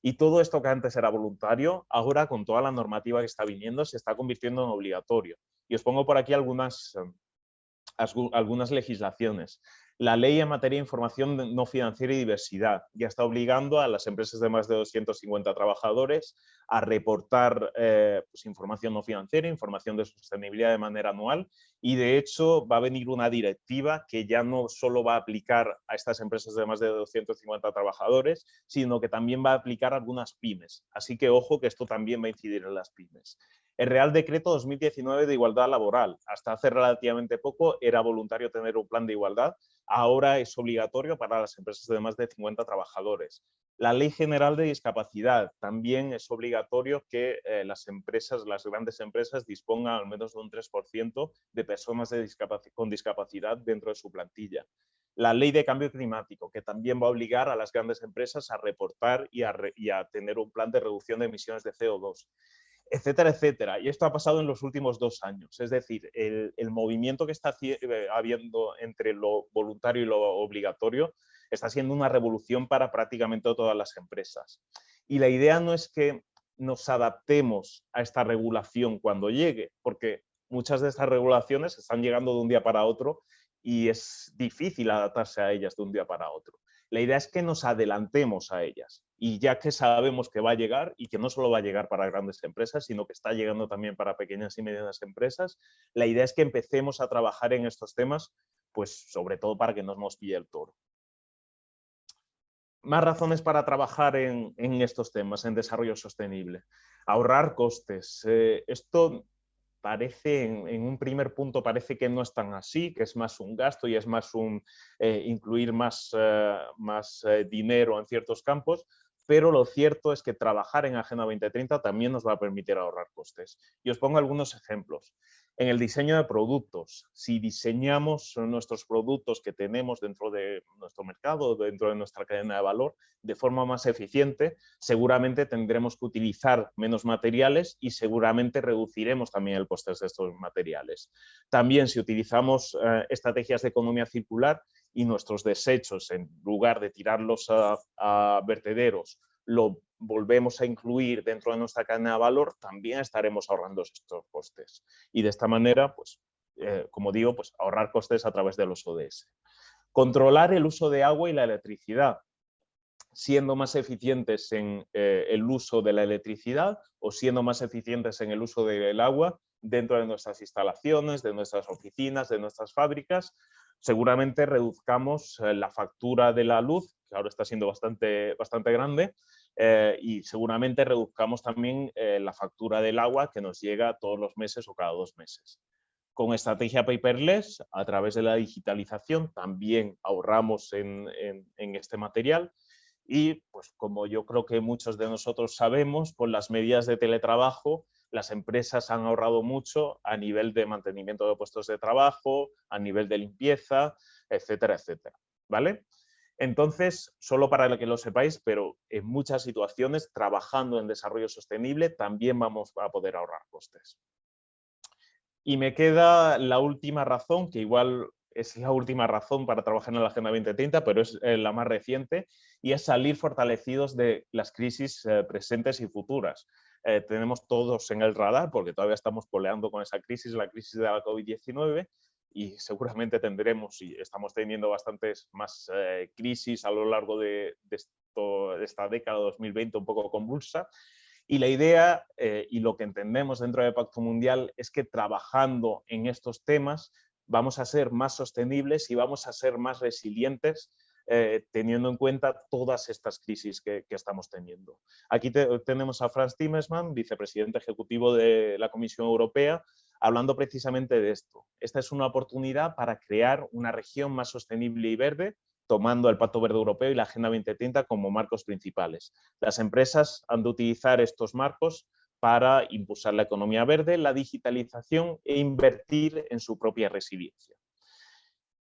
Y todo esto que antes era voluntario, ahora con toda la normativa que está viniendo, se está convirtiendo en obligatorio. Y os pongo por aquí algunas legislaciones. La ley en materia de información no financiera y diversidad ya está obligando a las empresas de más de 250 trabajadores a reportar información no financiera, información de sostenibilidad de manera anual, y de hecho va a venir una directiva que ya no solo va a aplicar a estas empresas de más de 250 trabajadores, sino que también va a aplicar a algunas pymes. Así que ojo que esto también va a incidir en las pymes. El Real Decreto 2019 de Igualdad Laboral. Hasta hace relativamente poco era voluntario tener un plan de igualdad, ahora es obligatorio para las empresas de más de 50 trabajadores. La Ley General de Discapacidad. También es obligatorio que las grandes empresas dispongan al menos de un 3% de personas con discapacidad dentro de su plantilla. La Ley de Cambio Climático, que también va a obligar a las grandes empresas a reportar y a tener un plan de reducción de emisiones de CO2. Etcétera, etcétera. Y esto ha pasado en los últimos 2 años. Es decir, el movimiento que está habiendo entre lo voluntario y lo obligatorio está siendo una revolución para prácticamente todas las empresas. Y la idea no es que nos adaptemos a esta regulación cuando llegue, porque muchas de estas regulaciones están llegando de un día para otro y es difícil adaptarse a ellas de un día para otro. La idea es que nos adelantemos a ellas y ya que sabemos que va a llegar y que no solo va a llegar para grandes empresas, sino que está llegando también para pequeñas y medianas empresas, la idea es que empecemos a trabajar en estos temas, pues sobre todo para que no nos pille el toro. Más razones para trabajar en estos temas, en desarrollo sostenible. Ahorrar costes. Esto parece, en un primer punto, parece que no es tan así, que es más un gasto y es más un incluir más dinero en ciertos campos, pero lo cierto es que trabajar en Agenda 2030 también nos va a permitir ahorrar costes. Y os pongo algunos ejemplos. En el diseño de productos, si diseñamos nuestros productos que tenemos dentro de nuestro mercado, dentro de nuestra cadena de valor, de forma más eficiente, seguramente tendremos que utilizar menos materiales y seguramente reduciremos también el coste de estos materiales. También si utilizamos estrategias de economía circular y nuestros desechos, en lugar de tirarlos a vertederos, lo volvemos a incluir dentro de nuestra cadena de valor, también estaremos ahorrando estos costes. Y de esta manera, pues, como digo, pues ahorrar costes a través de los ODS. Controlar el uso de agua y la electricidad, siendo más eficientes en el uso de la electricidad o siendo más eficientes en el uso del agua dentro de nuestras instalaciones, de nuestras oficinas, de nuestras fábricas, seguramente reduzcamos la factura de la luz, que ahora está siendo bastante grande, y seguramente reduzcamos también la factura del agua que nos llega todos los meses o cada 2 meses. Con estrategia paperless, a través de la digitalización, también ahorramos en este material. Y pues como yo creo que muchos de nosotros sabemos, con las medidas de teletrabajo, las empresas han ahorrado mucho a nivel de mantenimiento de puestos de trabajo, a nivel de limpieza, etcétera, etcétera. ¿Vale? Entonces, solo para que lo sepáis, pero en muchas situaciones, trabajando en desarrollo sostenible, también vamos a poder ahorrar costes. Y me queda la última razón, que igual es la última razón para trabajar en la Agenda 2030, pero es la más reciente, y es salir fortalecidos de las crisis presentes y futuras. Tenemos todos en el radar, porque todavía estamos coleando con esa crisis, la crisis de la COVID-19, y seguramente tendremos y estamos teniendo bastantes más crisis a lo largo de esta década 2020 un poco convulsa. Y la idea y lo que entendemos dentro del Pacto Mundial es que trabajando en estos temas vamos a ser más sostenibles y vamos a ser más resilientes teniendo en cuenta todas estas crisis que estamos teniendo. Aquí tenemos a Frans Timmermans, vicepresidente ejecutivo de la Comisión Europea, hablando precisamente de esto. Esta es una oportunidad para crear una región más sostenible y verde, tomando el Pacto Verde Europeo y la Agenda 2030 como marcos principales. Las empresas han de utilizar estos marcos para impulsar la economía verde, la digitalización e invertir en su propia resiliencia.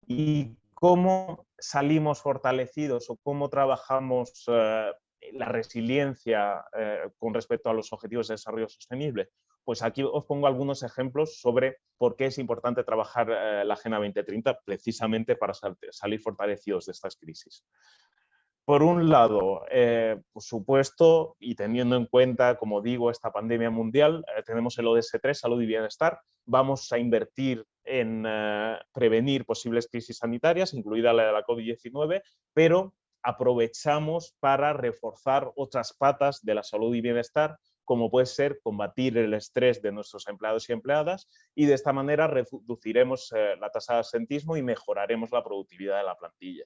¿Y cómo salimos fortalecidos o cómo trabajamos la resiliencia con respecto a los objetivos de desarrollo sostenible? Pues aquí os pongo algunos ejemplos sobre por qué es importante trabajar la Agenda 2030 precisamente para salir fortalecidos de estas crisis. Por un lado, por supuesto, y teniendo en cuenta, como digo, esta pandemia mundial, tenemos el ODS 3, salud y bienestar. Vamos a invertir en prevenir posibles crisis sanitarias, incluida la de la COVID-19, pero aprovechamos para reforzar otras patas de la salud y bienestar, como puede ser combatir el estrés de nuestros empleados y empleadas, y de esta manera reduciremos la tasa de absentismo y mejoraremos la productividad de la plantilla.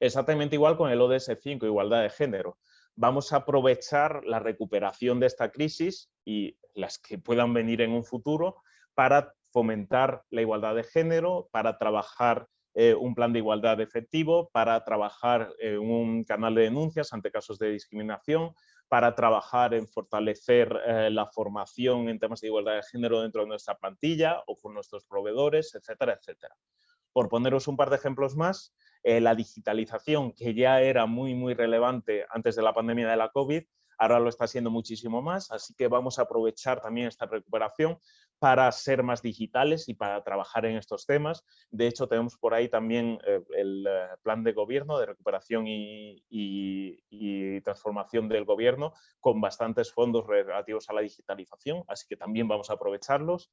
Exactamente igual con el ODS 5, igualdad de género. Vamos a aprovechar la recuperación de esta crisis y las que puedan venir en un futuro para fomentar la igualdad de género, para trabajar un plan de igualdad efectivo, para trabajar en un canal de denuncias ante casos de discriminación, para trabajar en fortalecer la formación en temas de igualdad de género dentro de nuestra plantilla o con nuestros proveedores, etcétera, etcétera. Por poneros un par de ejemplos más, la digitalización, que ya era muy relevante antes de la pandemia de la COVID, ahora lo está siendo muchísimo más, así que vamos a aprovechar también esta recuperación para ser más digitales y para trabajar en estos temas. De hecho, tenemos por ahí también el plan de gobierno de recuperación y transformación del gobierno con bastantes fondos relativos a la digitalización, así que también vamos a aprovecharlos.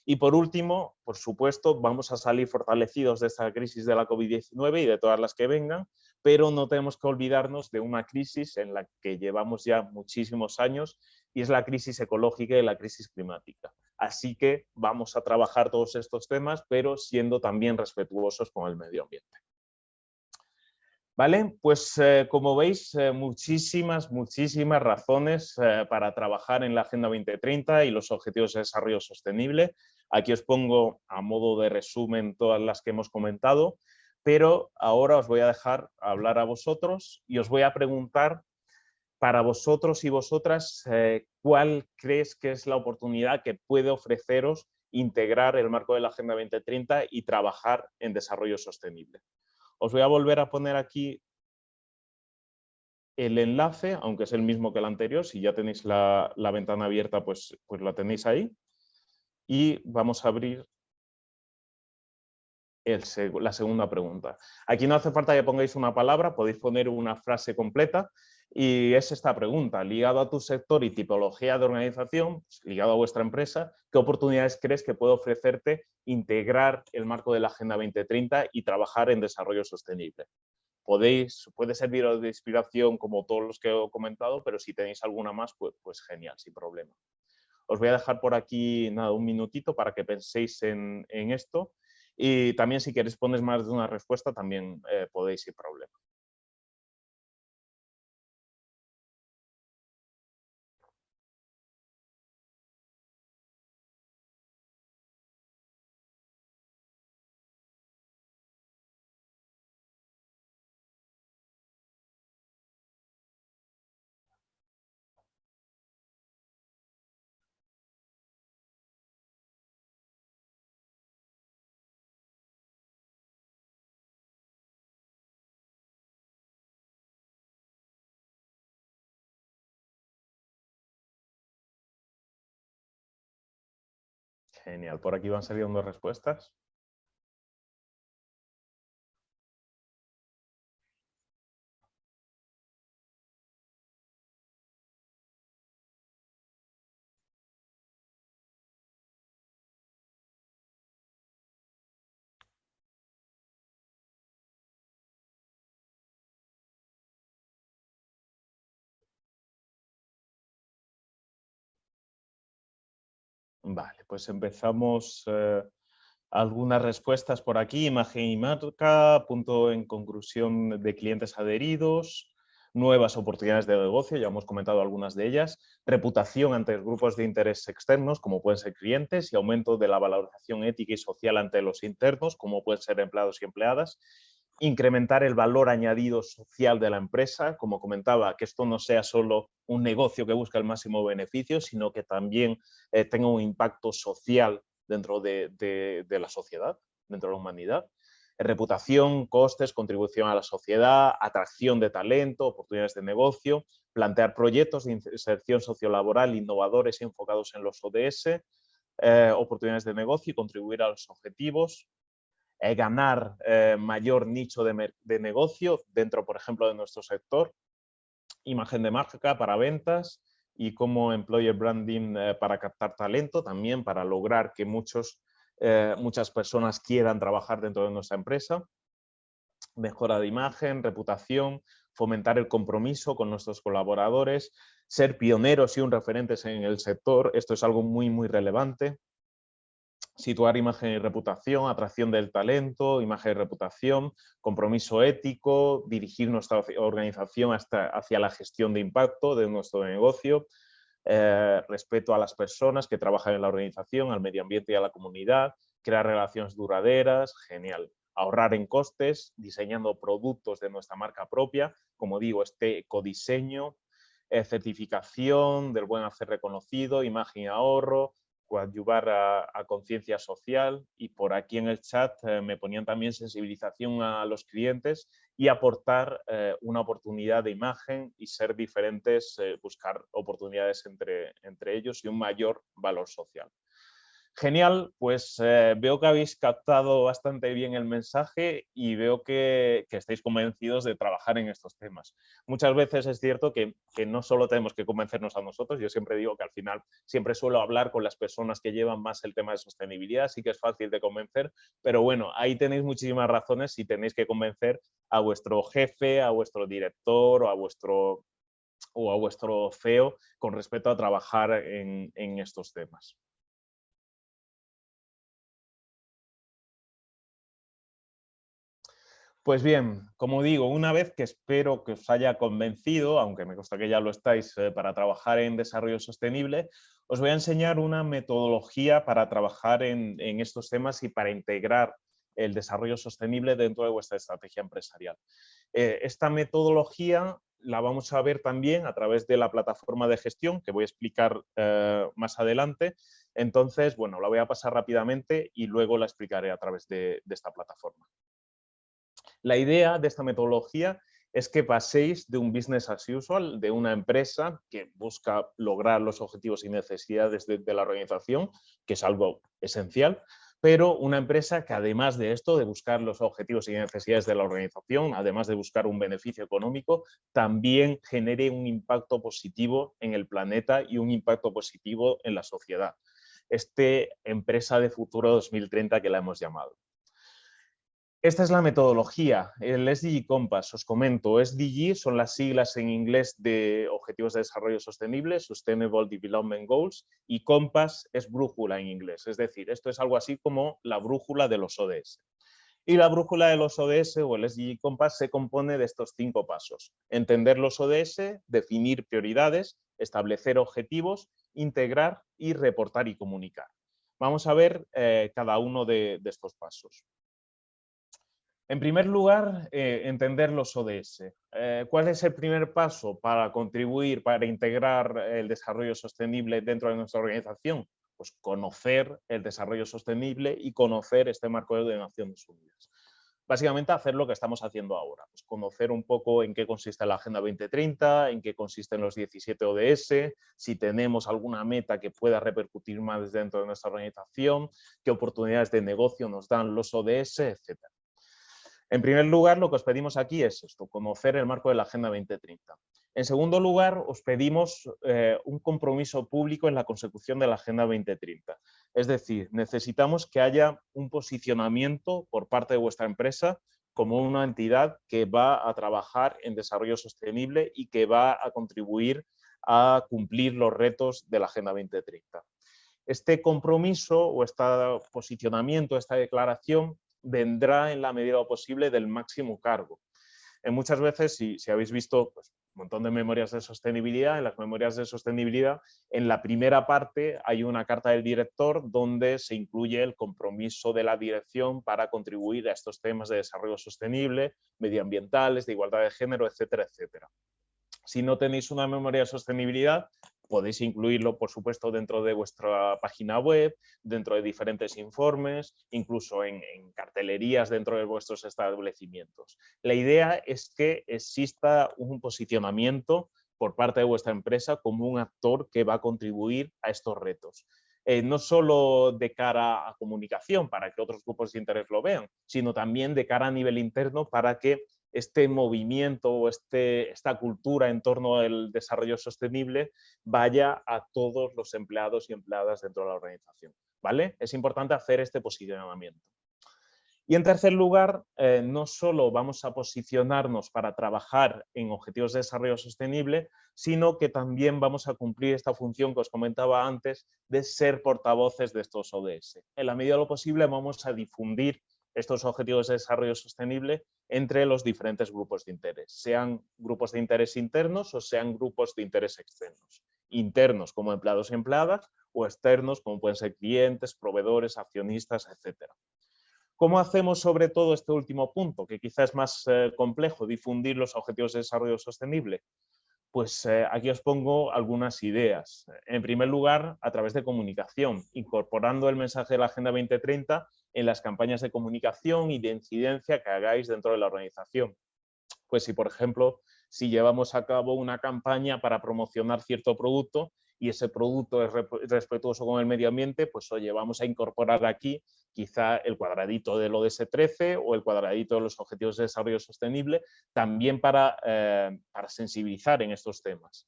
Y por último, por supuesto, vamos a salir fortalecidos de esta crisis de la COVID-19 y de todas las que vengan, pero no tenemos que olvidarnos de una crisis en la que llevamos ya muchísimos años y es la crisis ecológica y la crisis climática. Así que vamos a trabajar todos estos temas, pero siendo también respetuosos con el medio ambiente. ¿Vale? Pues como veis, muchísimas razones para trabajar en la Agenda 2030 y los Objetivos de Desarrollo Sostenible. Aquí os pongo a modo de resumen todas las que hemos comentado, pero ahora os voy a dejar hablar a vosotros y os voy a preguntar para vosotros y vosotras cuál crees que es la oportunidad que puede ofreceros integrar el marco de la Agenda 2030 y trabajar en desarrollo sostenible. Os voy a volver a poner aquí el enlace, aunque es el mismo que el anterior. Si ya tenéis la ventana abierta, pues la tenéis ahí. Y vamos a abrir la segunda pregunta. Aquí no hace falta que pongáis una palabra, podéis poner una frase completa. Y es esta pregunta, ligado a tu sector y tipología de organización, ligado a vuestra empresa, ¿qué oportunidades crees que puede ofrecerte integrar el marco de la Agenda 2030 y trabajar en desarrollo sostenible? Puede serviros de inspiración como todos los que he comentado, pero si tenéis alguna más, pues genial, sin problema. Os voy a dejar por aquí nada, un minutito para que penséis en esto y también si queréis poner más de una respuesta también podéis sin problema. Genial, por aquí van saliendo respuestas. Vale, pues empezamos algunas respuestas por aquí. Imagen y marca, punto en conclusión de clientes adheridos, nuevas oportunidades de negocio, ya hemos comentado algunas de ellas, reputación ante grupos de interés externos, como pueden ser clientes, y aumento de la valorización ética y social ante los internos, como pueden ser empleados y empleadas, incrementar el valor añadido social de la empresa, como comentaba, que esto no sea solo un negocio que busca el máximo beneficio, sino que también tenga un impacto social dentro de la sociedad, dentro de la humanidad. Reputación, costes, contribución a la sociedad, atracción de talento, oportunidades de negocio, plantear proyectos de inserción sociolaboral innovadores y enfocados en los ODS, oportunidades de negocio y contribuir a los objetivos, ganar mayor nicho de negocio dentro, por ejemplo, de nuestro sector, imagen de marca para ventas y como employer branding para captar talento, también para lograr que muchas personas quieran trabajar dentro de nuestra empresa, mejora de imagen, reputación, fomentar el compromiso con nuestros colaboradores, ser pioneros y un referentes en el sector, esto es algo muy relevante. Situar imagen y reputación, atracción del talento, imagen y reputación, compromiso ético, dirigir nuestra organización hacia la gestión de impacto de nuestro negocio, respeto a las personas que trabajan en la organización, al medio ambiente y a la comunidad, crear relaciones duraderas, genial. Ahorrar en costes, diseñando productos de nuestra marca propia, como digo, este ecodiseño, certificación del buen hacer reconocido, imagen y ahorro, coadyuvar a conciencia social y por aquí en el chat me ponían también sensibilización a los clientes y aportar una oportunidad de imagen y ser diferentes, buscar oportunidades entre ellos y un mayor valor social. Genial, pues veo que habéis captado bastante bien el mensaje y veo que estáis convencidos de trabajar en estos temas. Muchas veces es cierto que no solo tenemos que convencernos a nosotros, yo siempre digo que al final siempre suelo hablar con las personas que llevan más el tema de sostenibilidad, sí que es fácil de convencer, pero bueno, ahí tenéis muchísimas razones si tenéis que convencer a vuestro jefe, a vuestro director o a vuestro CEO con respecto a trabajar en estos temas. Pues bien, como digo, una vez que espero que os haya convencido, aunque me consta que ya lo estáis, para trabajar en desarrollo sostenible, os voy a enseñar una metodología para trabajar en estos temas y para integrar el desarrollo sostenible dentro de vuestra estrategia empresarial. Esta metodología la vamos a ver también a través de la plataforma de gestión que voy a explicar más adelante. Entonces, bueno, la voy a pasar rápidamente y luego la explicaré a través de esta plataforma. La idea de esta metodología es que paséis de un business as usual, de una empresa que busca lograr los objetivos y necesidades de la organización, que es algo esencial, pero una empresa que además de esto, de buscar los objetivos y necesidades de la organización, además de buscar un beneficio económico, también genere un impacto positivo en el planeta y un impacto positivo en la sociedad. Empresa de futuro 2030 que la hemos llamado. Esta es la metodología, el SDG Compass, os comento, SDG son las siglas en inglés de Objetivos de Desarrollo Sostenible, Sustainable Development Goals, y Compass es brújula en inglés, es decir, esto es algo así como la brújula de los ODS. Y la brújula de los ODS o el SDG Compass se compone de estos 5 pasos. Entender los ODS, definir prioridades, establecer objetivos, integrar y reportar y comunicar. Vamos a ver cada uno de estos pasos. En primer lugar, entender los ODS. ¿Cuál es el primer paso para contribuir, para integrar el desarrollo sostenible dentro de nuestra organización? Pues conocer el desarrollo sostenible y conocer este marco de Naciones Unidas. Básicamente hacer lo que estamos haciendo ahora, pues conocer un poco en qué consiste la Agenda 2030, en qué consisten los 17 ODS, si tenemos alguna meta que pueda repercutir más dentro de nuestra organización, qué oportunidades de negocio nos dan los ODS, etc. En primer lugar, lo que os pedimos aquí es esto, conocer el marco de la Agenda 2030. En segundo lugar, os pedimos un compromiso público en la consecución de la Agenda 2030. Es decir, necesitamos que haya un posicionamiento por parte de vuestra empresa como una entidad que va a trabajar en desarrollo sostenible y que va a contribuir a cumplir los retos de la Agenda 2030. Este compromiso o este posicionamiento, esta declaración, vendrá en la medida posible del máximo cargo. Muchas veces, si habéis visto pues, un montón de memorias de sostenibilidad, en las memorias de sostenibilidad, en la primera parte hay una carta del director donde se incluye el compromiso de la dirección para contribuir a estos temas de desarrollo sostenible, medioambientales, de igualdad de género, etcétera, etcétera. Si no tenéis una memoria de sostenibilidad, podéis incluirlo, por supuesto, dentro de vuestra página web, dentro de diferentes informes, incluso en cartelerías dentro de vuestros establecimientos. La idea es que exista un posicionamiento por parte de vuestra empresa como un actor que va a contribuir a estos retos. No solo de cara a comunicación, para que otros grupos de interés lo vean, sino también de cara a nivel interno para que este movimiento o esta cultura en torno al desarrollo sostenible vaya a todos los empleados y empleadas dentro de la organización. ¿Vale? Es importante hacer este posicionamiento. Y en tercer lugar, no solo vamos a posicionarnos para trabajar en objetivos de desarrollo sostenible, sino que también vamos a cumplir esta función que os comentaba antes de ser portavoces de estos ODS. En la medida de lo posible vamos a difundir estos objetivos de desarrollo sostenible entre los diferentes grupos de interés, sean grupos de interés internos o sean grupos de interés externos. Internos como empleados y empleadas o externos como pueden ser clientes, proveedores, accionistas, etcétera. ¿Cómo hacemos sobre todo este último punto, que quizás es más complejo, difundir los objetivos de desarrollo sostenible? Pues aquí os pongo algunas ideas. En primer lugar, a través de comunicación, incorporando el mensaje de la Agenda 2030 en las campañas de comunicación y de incidencia que hagáis dentro de la organización. Pues si, por ejemplo, si llevamos a cabo una campaña para promocionar cierto producto, y ese producto es respetuoso con el medio ambiente, pues oye, vamos a incorporar aquí quizá el cuadradito del ODS 13 o el cuadradito de los Objetivos de Desarrollo Sostenible, también para sensibilizar en estos temas.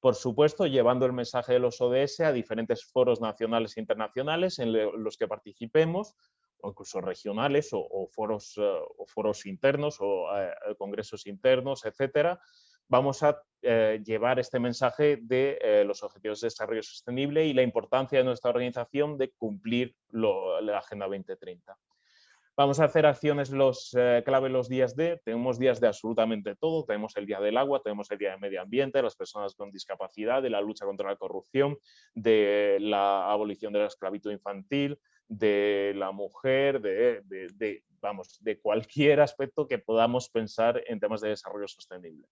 Por supuesto, llevando el mensaje de los ODS a diferentes foros nacionales e internacionales en los que participemos, o incluso regionales o foros internos o congresos internos, etcétera. Vamos a llevar este mensaje de los Objetivos de Desarrollo Sostenible y la importancia de nuestra organización de cumplir la Agenda 2030. Vamos a hacer acciones clave los días tenemos días de absolutamente todo, tenemos el Día del Agua, tenemos el Día del Medio Ambiente, de las personas con discapacidad, de la lucha contra la corrupción, de la abolición de la esclavitud infantil, de la mujer, de cualquier aspecto que podamos pensar en temas de desarrollo sostenible.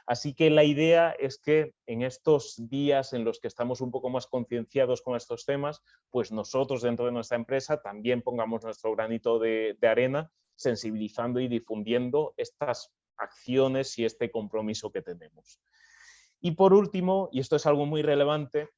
Así que la idea es que en estos días en los que estamos un poco más concienciados con estos temas, pues nosotros dentro de nuestra empresa también pongamos nuestro granito de arena, sensibilizando y difundiendo estas acciones y este compromiso que tenemos. Y por último, y esto es algo muy relevante,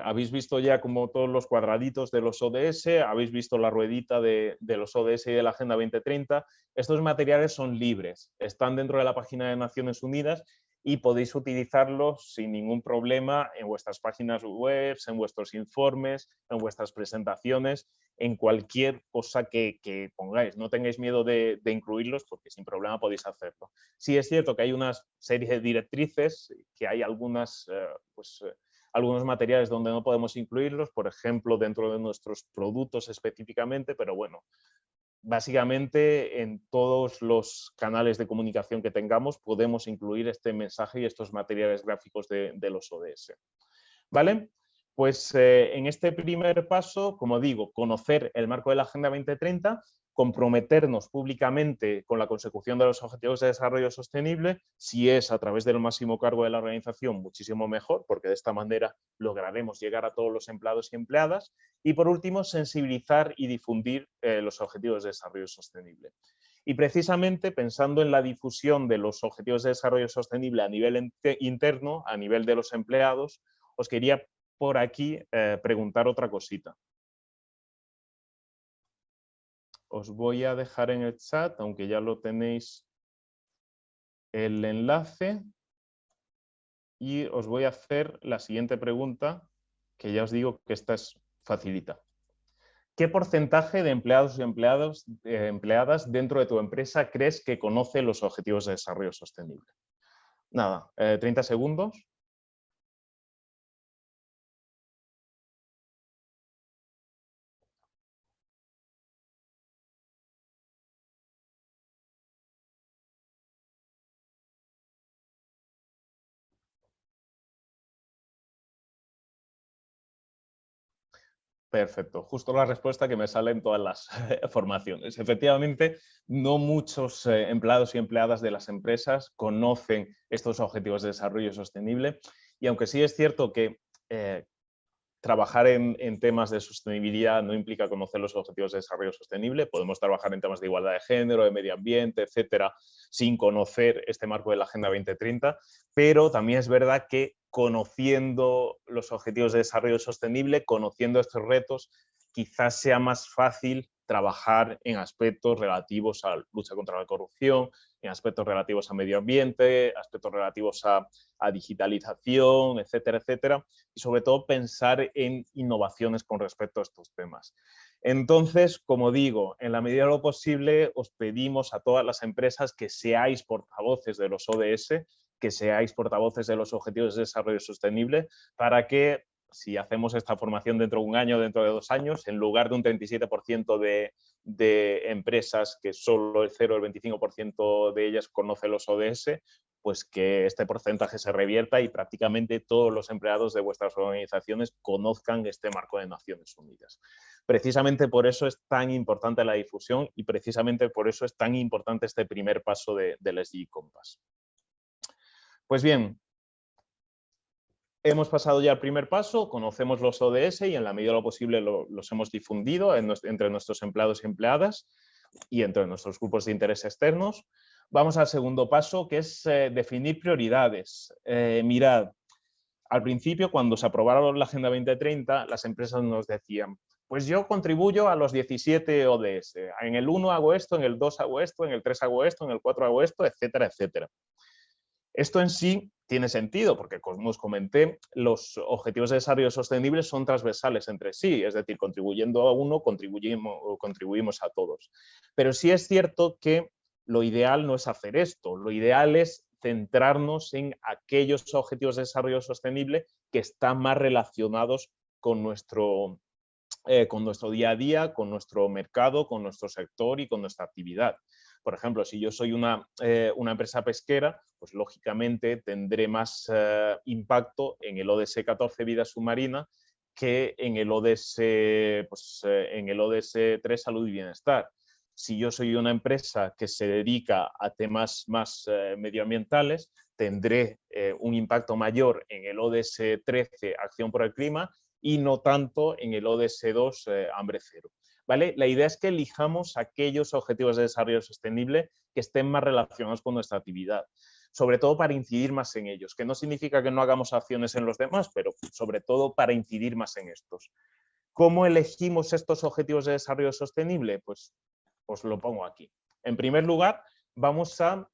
habéis visto ya como todos los cuadraditos de los ODS, habéis visto la ruedita de los ODS y de la Agenda 2030. Estos materiales son libres, están dentro de la página de Naciones Unidas y podéis utilizarlos sin ningún problema en vuestras páginas web, en vuestros informes, en vuestras presentaciones, en cualquier cosa que pongáis. No tengáis miedo de incluirlos porque sin problema podéis hacerlo. Sí es cierto que hay una serie de directrices, que hay algunos materiales donde no podemos incluirlos, por ejemplo, dentro de nuestros productos específicamente, pero bueno, básicamente en todos los canales de comunicación que tengamos podemos incluir este mensaje y estos materiales gráficos de los ODS. ¿Vale? Pues en este primer paso, como digo, conocer el marco de la Agenda 2030, comprometernos públicamente con la consecución de los Objetivos de Desarrollo Sostenible, si es a través del máximo cargo de la organización, muchísimo mejor, porque de esta manera lograremos llegar a todos los empleados y empleadas. Y por último, sensibilizar y difundir los Objetivos de Desarrollo Sostenible. Y precisamente pensando en la difusión de los Objetivos de Desarrollo Sostenible a nivel interno, a nivel de los empleados, os quería por aquí preguntar otra cosita. Os voy a dejar en el chat, aunque ya lo tenéis, el enlace y os voy a hacer la siguiente pregunta, que ya os digo que esta es facilita. ¿Qué porcentaje de empleados y empleadas dentro de tu empresa crees que conoce los Objetivos de Desarrollo Sostenible? Nada, 30 segundos. Perfecto, justo la respuesta que me sale en todas las formaciones. Efectivamente, no muchos empleados y empleadas de las empresas conocen estos objetivos de desarrollo sostenible y aunque sí es cierto que trabajar en temas de sostenibilidad no implica conocer los objetivos de desarrollo sostenible, podemos trabajar en temas de igualdad de género, de medio ambiente, etcétera, sin conocer este marco de la Agenda 2030, pero también es verdad que conociendo los objetivos de desarrollo sostenible, conociendo estos retos, quizás sea más fácil trabajar en aspectos relativos a la lucha contra la corrupción, en aspectos relativos a medio ambiente, aspectos relativos a digitalización, etcétera, etcétera, y sobre todo pensar en innovaciones con respecto a estos temas. Entonces, como digo, en la medida de lo posible os pedimos a todas las empresas que seáis portavoces de los ODS, que seáis portavoces de los Objetivos de Desarrollo Sostenible, para que si hacemos esta formación dentro de un año, dentro de 2 años, en lugar de un 37% de empresas que solo el 0, el 25% de ellas conoce los ODS, pues que este porcentaje se revierta y prácticamente todos los empleados de vuestras organizaciones conozcan este marco de Naciones Unidas. Precisamente por eso es tan importante la difusión y precisamente por eso es tan importante este primer paso del SDG Compass. Pues bien, hemos pasado ya el primer paso, conocemos los ODS y en la medida de lo posible los hemos difundido entre nuestros empleados y empleadas y entre nuestros grupos de interés externos. Vamos al segundo paso, que es definir prioridades. Mirad, al principio, cuando se aprobaron la Agenda 2030, las empresas nos decían, pues yo contribuyo a los 17 ODS. En el 1 hago esto, en el 2 hago esto, en el 3 hago esto, en el 4 hago esto, etcétera, etcétera. Esto en sí tiene sentido porque, como os comenté, los objetivos de desarrollo sostenible son transversales entre sí, es decir, contribuyendo a uno, contribuimos a todos. Pero sí es cierto que lo ideal no es hacer esto, lo ideal es centrarnos en aquellos objetivos de desarrollo sostenible que están más relacionados con nuestro día a día, con nuestro mercado, con nuestro sector y con nuestra actividad. Por ejemplo, si yo soy una empresa pesquera, pues lógicamente tendré más impacto en el ODS 14 vida submarina que en el ODS, en el ODS 3 salud y bienestar. Si yo soy una empresa que se dedica a temas más medioambientales, tendré un impacto mayor en el ODS 13 acción por el clima y no tanto en el ODS 2 hambre cero. ¿Vale? La idea es que elijamos aquellos objetivos de desarrollo sostenible que estén más relacionados con nuestra actividad, sobre todo para incidir más en ellos, que no significa que no hagamos acciones en los demás, pero sobre todo para incidir más en estos. ¿Cómo elegimos estos objetivos de desarrollo sostenible? Pues os lo pongo aquí. En primer lugar, vamos a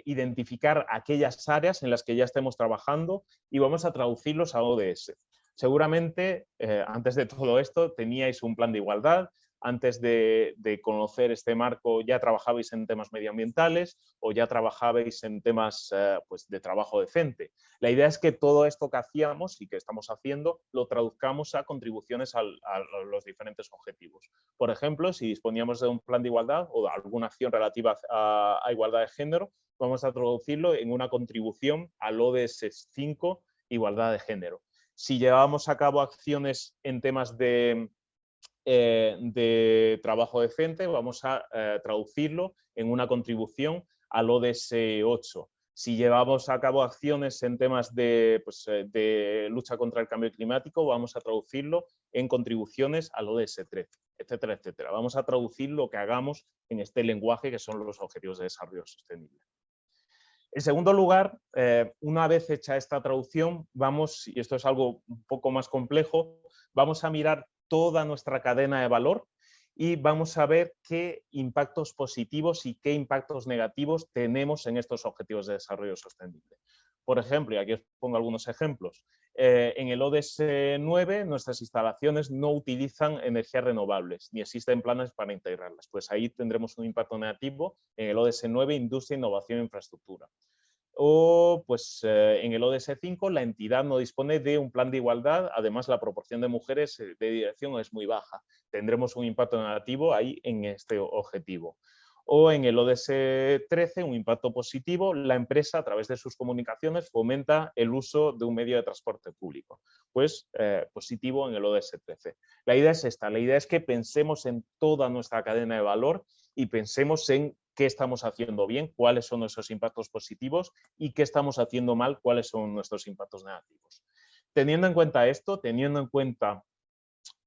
identificar aquellas áreas en las que ya estemos trabajando y vamos a traducirlos a ODS. Seguramente, antes de todo esto, teníais un plan de igualdad, antes de conocer este marco ya trabajabais en temas medioambientales o ya trabajabais en temas pues de trabajo decente. La idea es que todo esto que hacíamos y que estamos haciendo lo traduzcamos a contribuciones a los diferentes objetivos. Por ejemplo, si disponíamos de un plan de igualdad o de alguna acción relativa a igualdad de género, vamos a traducirlo en una contribución al ODS 5, igualdad de género. Si llevábamos a cabo acciones en temas de trabajo decente, vamos a traducirlo en una contribución al ODS 8. Si llevamos a cabo acciones en temas de lucha contra el cambio climático, vamos a traducirlo en contribuciones al ODS 13, etcétera, etcétera. Vamos a traducir lo que hagamos en este lenguaje que son los objetivos de desarrollo sostenible. En segundo lugar, una vez hecha esta traducción, vamos, y esto es algo un poco más complejo, vamos a mirar toda nuestra cadena de valor y vamos a ver qué impactos positivos y qué impactos negativos tenemos en estos objetivos de desarrollo sostenible. Por ejemplo, y aquí os pongo algunos ejemplos, en el ODS 9 nuestras instalaciones no utilizan energías renovables ni existen planes para integrarlas. Pues ahí tendremos un impacto negativo en el ODS 9, industria, innovación e infraestructura. O pues en el ODS 5 la entidad no dispone de un plan de igualdad, además la proporción de mujeres de dirección es muy baja. Tendremos un impacto negativo ahí en este objetivo. O en el ODS 13, un impacto positivo, la empresa a través de sus comunicaciones fomenta el uso de un medio de transporte público. Pues positivo en el ODS 13. La idea es esta, la idea es que pensemos en toda nuestra cadena de valor y pensemos en qué estamos haciendo bien, cuáles son nuestros impactos positivos y qué estamos haciendo mal, cuáles son nuestros impactos negativos. Teniendo en cuenta esto, teniendo en cuenta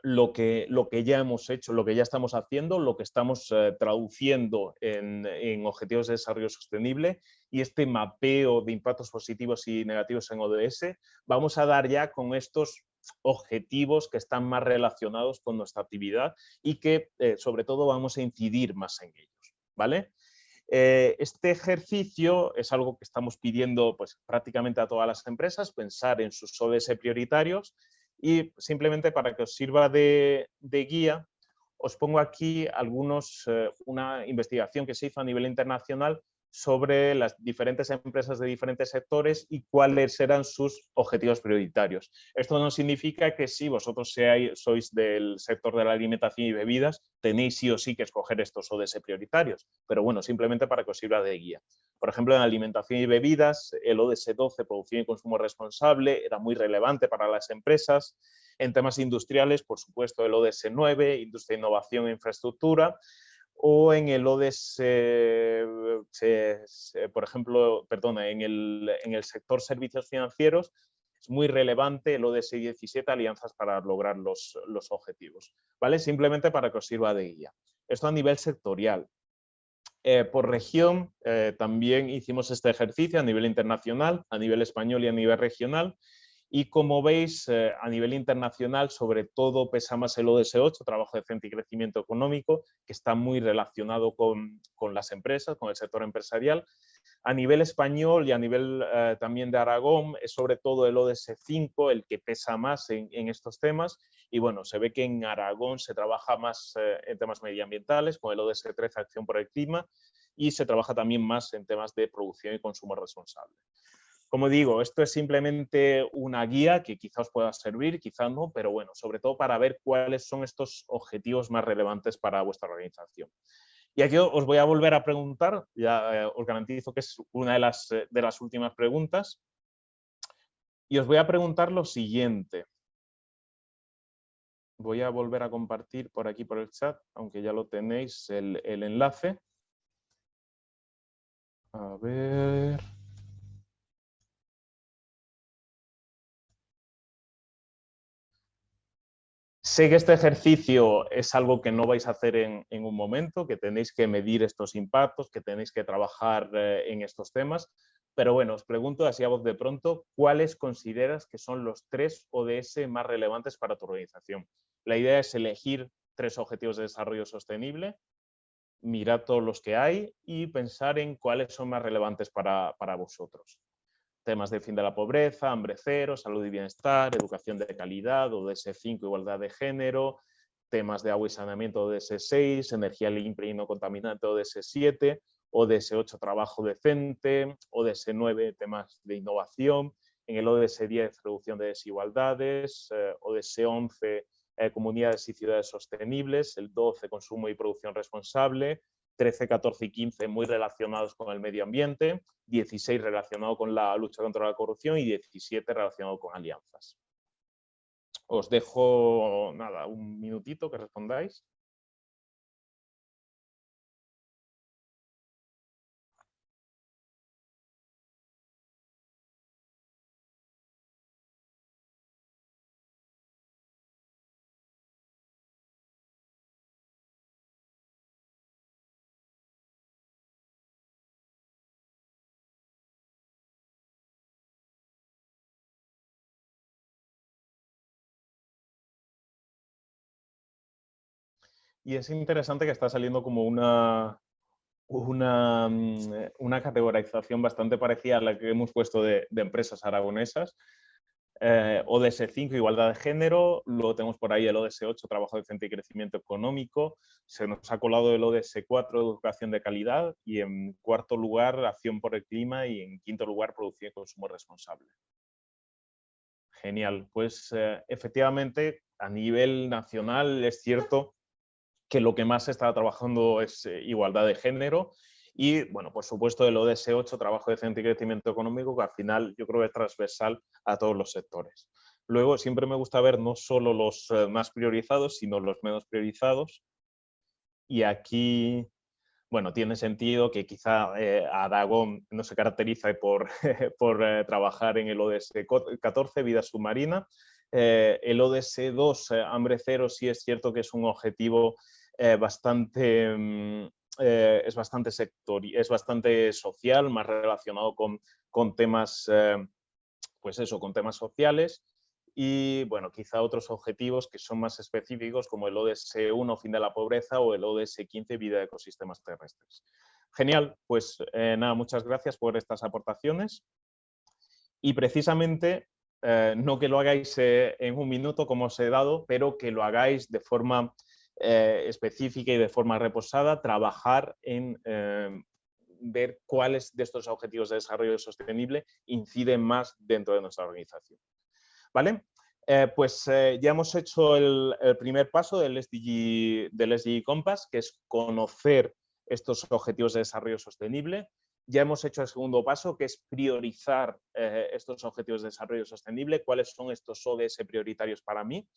lo que ya hemos hecho, lo que ya estamos haciendo, lo que estamos traduciendo en objetivos de desarrollo sostenible y este mapeo de impactos positivos y negativos en ODS, vamos a dar ya con estos objetivos que están más relacionados con nuestra actividad y que sobre todo vamos a incidir más en ellos, ¿vale? Este ejercicio es algo que estamos pidiendo pues, prácticamente a todas las empresas, pensar en sus ODS prioritarios y simplemente para que os sirva de guía, os pongo aquí una investigación que se hizo a nivel internacional sobre las diferentes empresas de diferentes sectores y cuáles eran sus objetivos prioritarios. Esto no significa que si vosotros sois del sector de la alimentación y bebidas, tenéis sí o sí que escoger estos ODS prioritarios, pero bueno, simplemente para que os sirva de guía. Por ejemplo, en alimentación y bebidas, el ODS 12, producción y consumo responsable, era muy relevante para las empresas. En temas industriales, por supuesto, el ODS 9, industria, innovación e infraestructura, o en el ODS, por ejemplo, perdona, en el sector servicios financieros, es muy relevante el ODS 17, alianzas para lograr los objetivos, ¿vale? Simplemente para que os sirva de guía. Esto a nivel sectorial. Por región, también hicimos este ejercicio a nivel internacional, a nivel español y a nivel regional, Y como veis, a nivel internacional, sobre todo pesa más el ODS 8, trabajo decente y crecimiento económico, que está muy relacionado con las empresas, con el sector empresarial. A nivel español y a nivel también de Aragón, es sobre todo el ODS 5 el que pesa más en estos temas. Y bueno, se ve que en Aragón se trabaja más en temas medioambientales, con el ODS 13, acción por el clima, y se trabaja también más en temas de producción y consumo responsable. Como digo, esto es simplemente una guía que quizá os pueda servir, quizá no, pero bueno, sobre todo para ver cuáles son estos objetivos más relevantes para vuestra organización. Y aquí os voy a volver a preguntar, ya os garantizo que es una de las últimas preguntas, y os voy a preguntar lo siguiente. Voy a volver a compartir por aquí por el chat, aunque ya lo tenéis el enlace. A ver... Sé que este ejercicio es algo que no vais a hacer en un momento, que tenéis que medir estos impactos, que tenéis que trabajar en estos temas, pero bueno, os pregunto así a voz de pronto, ¿cuáles consideras que son los 3 ODS más relevantes para tu organización? La idea es elegir 3 objetivos de desarrollo sostenible, mirar todos los que hay y pensar en cuáles son más relevantes para vosotros. Temas de fin de la pobreza, hambre cero, salud y bienestar, educación de calidad, ODS 5, igualdad de género, temas de agua y saneamiento, ODS 6, energía limpia y no contaminante, ODS 7, ODS 8, trabajo decente, ODS 9, temas de innovación, en el ODS 10, reducción de desigualdades, ODS 11, comunidades y ciudades sostenibles, el 12, consumo y producción responsable, 13, 14 y 15 muy relacionados con el medio ambiente, 16 relacionado con la lucha contra la corrupción y 17 relacionado con alianzas. Os dejo, nada, un minutito que respondáis. Y es interesante que está saliendo como una categorización bastante parecida a la que hemos puesto de empresas aragonesas. ODS 5, igualdad de género, luego tenemos por ahí el ODS 8, trabajo decente y crecimiento económico, se nos ha colado el ODS 4, educación de calidad, y en cuarto lugar, acción por el clima, y en quinto lugar, producción y consumo responsable. Genial, pues efectivamente a nivel nacional es cierto que lo que más se está trabajando es igualdad de género y, bueno, por supuesto el ODS 8, trabajo decente y crecimiento económico, que al final yo creo que es transversal a todos los sectores. Luego siempre me gusta ver no solo los más priorizados, sino los menos priorizados. Y aquí, bueno, tiene sentido que quizá Aragón no se caracteriza por, por trabajar en el ODS 14, vida submarina. El ODS 2, hambre cero, sí es cierto que es un objetivo bastante, es bastante es bastante social, más relacionado con temas, pues eso, con temas sociales. Y bueno, quizá otros objetivos que son más específicos, como el ODS 1, fin de la pobreza, o el ODS 15, vida de ecosistemas terrestres. Genial, pues nada, muchas gracias por estas aportaciones. Y precisamente, no que lo hagáis en un minuto como os he dado, pero que lo hagáis de forma específica y de forma reposada, trabajar en ver cuáles de estos objetivos de desarrollo sostenible inciden más dentro de nuestra organización. ¿Vale? Pues ya hemos hecho el primer paso del SDG Compass, que es conocer estos objetivos de desarrollo sostenible. Ya hemos hecho el segundo paso, que es priorizar estos objetivos de desarrollo sostenible, cuáles son estos ODS prioritarios para mí.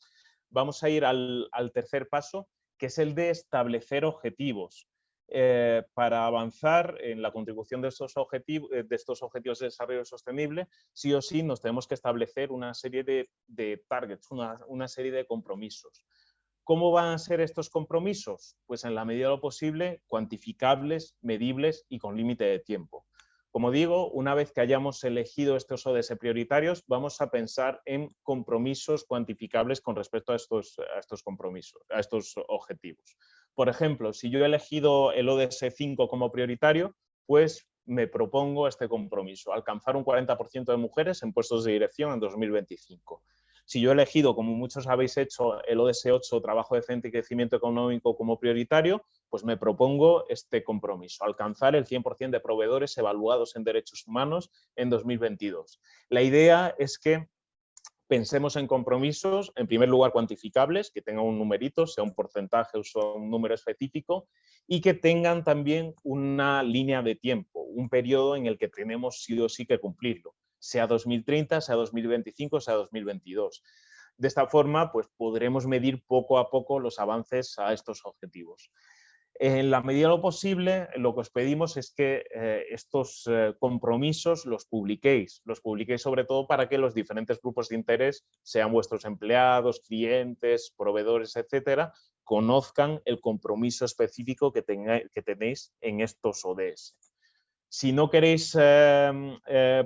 Vamos a ir al tercer paso, que es el de establecer objetivos. Para avanzar en la contribución de estos objetivos de desarrollo sostenible, sí o sí nos tenemos que establecer una serie de targets, una serie de compromisos. ¿Cómo van a ser estos compromisos? Pues en la medida de lo posible, cuantificables, medibles y con límite de tiempo. Como digo, una vez que hayamos elegido estos ODS prioritarios, vamos a pensar en compromisos cuantificables con respecto a estos compromisos, a estos objetivos. Por ejemplo, si yo he elegido el ODS 5 como prioritario, pues me propongo este compromiso, alcanzar un 40% de mujeres en puestos de dirección en 2025. Si yo he elegido, como muchos habéis hecho, el ODS 8, trabajo decente y crecimiento económico como prioritario, pues me propongo este compromiso, alcanzar el 100% de proveedores evaluados en derechos humanos en 2022. La idea es que pensemos en compromisos, en primer lugar, cuantificables, que tengan un numerito, sea un porcentaje o un número específico, y que tengan también una línea de tiempo, un periodo en el que tenemos sí o sí que cumplirlo, sea 2030, sea 2025, sea 2022. De esta forma, pues podremos medir poco a poco los avances a estos objetivos. En la medida de lo posible, lo que os pedimos es que estos compromisos los publiquéis sobre todo para que los diferentes grupos de interés, sean vuestros empleados, clientes, proveedores, etcétera, conozcan el compromiso específico que tenéis en estos ODS. Si no queréis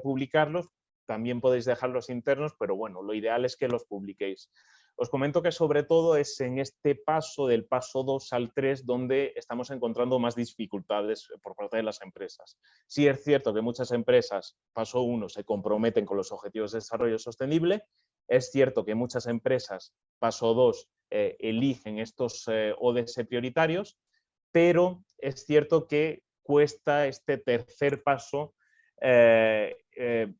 publicarlos, también podéis dejarlos internos, pero bueno, lo ideal es que los publiquéis. Os comento que sobre todo es en este paso, del paso 2 al 3, donde estamos encontrando más dificultades por parte de las empresas. Sí es cierto que muchas empresas, paso 1, se comprometen con los objetivos de desarrollo sostenible. Es cierto que muchas empresas, paso 2, eligen estos ODS prioritarios, pero es cierto que cuesta este tercer paso,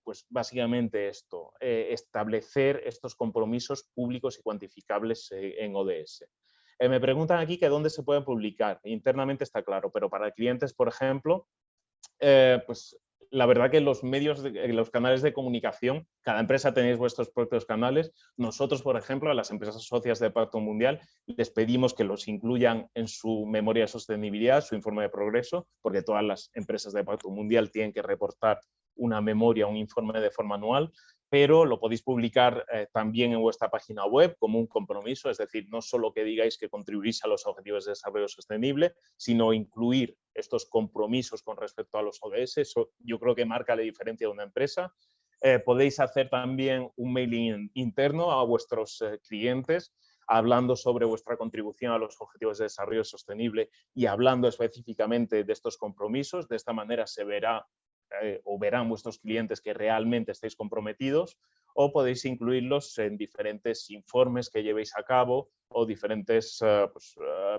pues básicamente esto, establecer estos compromisos públicos y cuantificables en ODS. Me preguntan aquí que dónde se pueden publicar. Internamente está claro, pero para clientes, por ejemplo, pues la verdad que los medios, los canales de comunicación, cada empresa tenéis vuestros propios canales. Nosotros, por ejemplo, a las empresas socias de Pacto Mundial, les pedimos que los incluyan en su memoria de sostenibilidad, su informe de progreso, porque todas las empresas de Pacto Mundial tienen que reportar una memoria, un informe de forma anual, pero lo podéis publicar también en vuestra página web como un compromiso, es decir, no solo que digáis que contribuís a los objetivos de desarrollo sostenible, sino incluir estos compromisos con respecto a los ODS. Eso yo creo que marca la diferencia de una empresa. Podéis hacer también un mailing interno a vuestros clientes, hablando sobre vuestra contribución a los objetivos de desarrollo sostenible y hablando específicamente de estos compromisos. De esta manera se verá o verán vuestros clientes que realmente estáis comprometidos, o podéis incluirlos en diferentes informes que llevéis a cabo o diferentes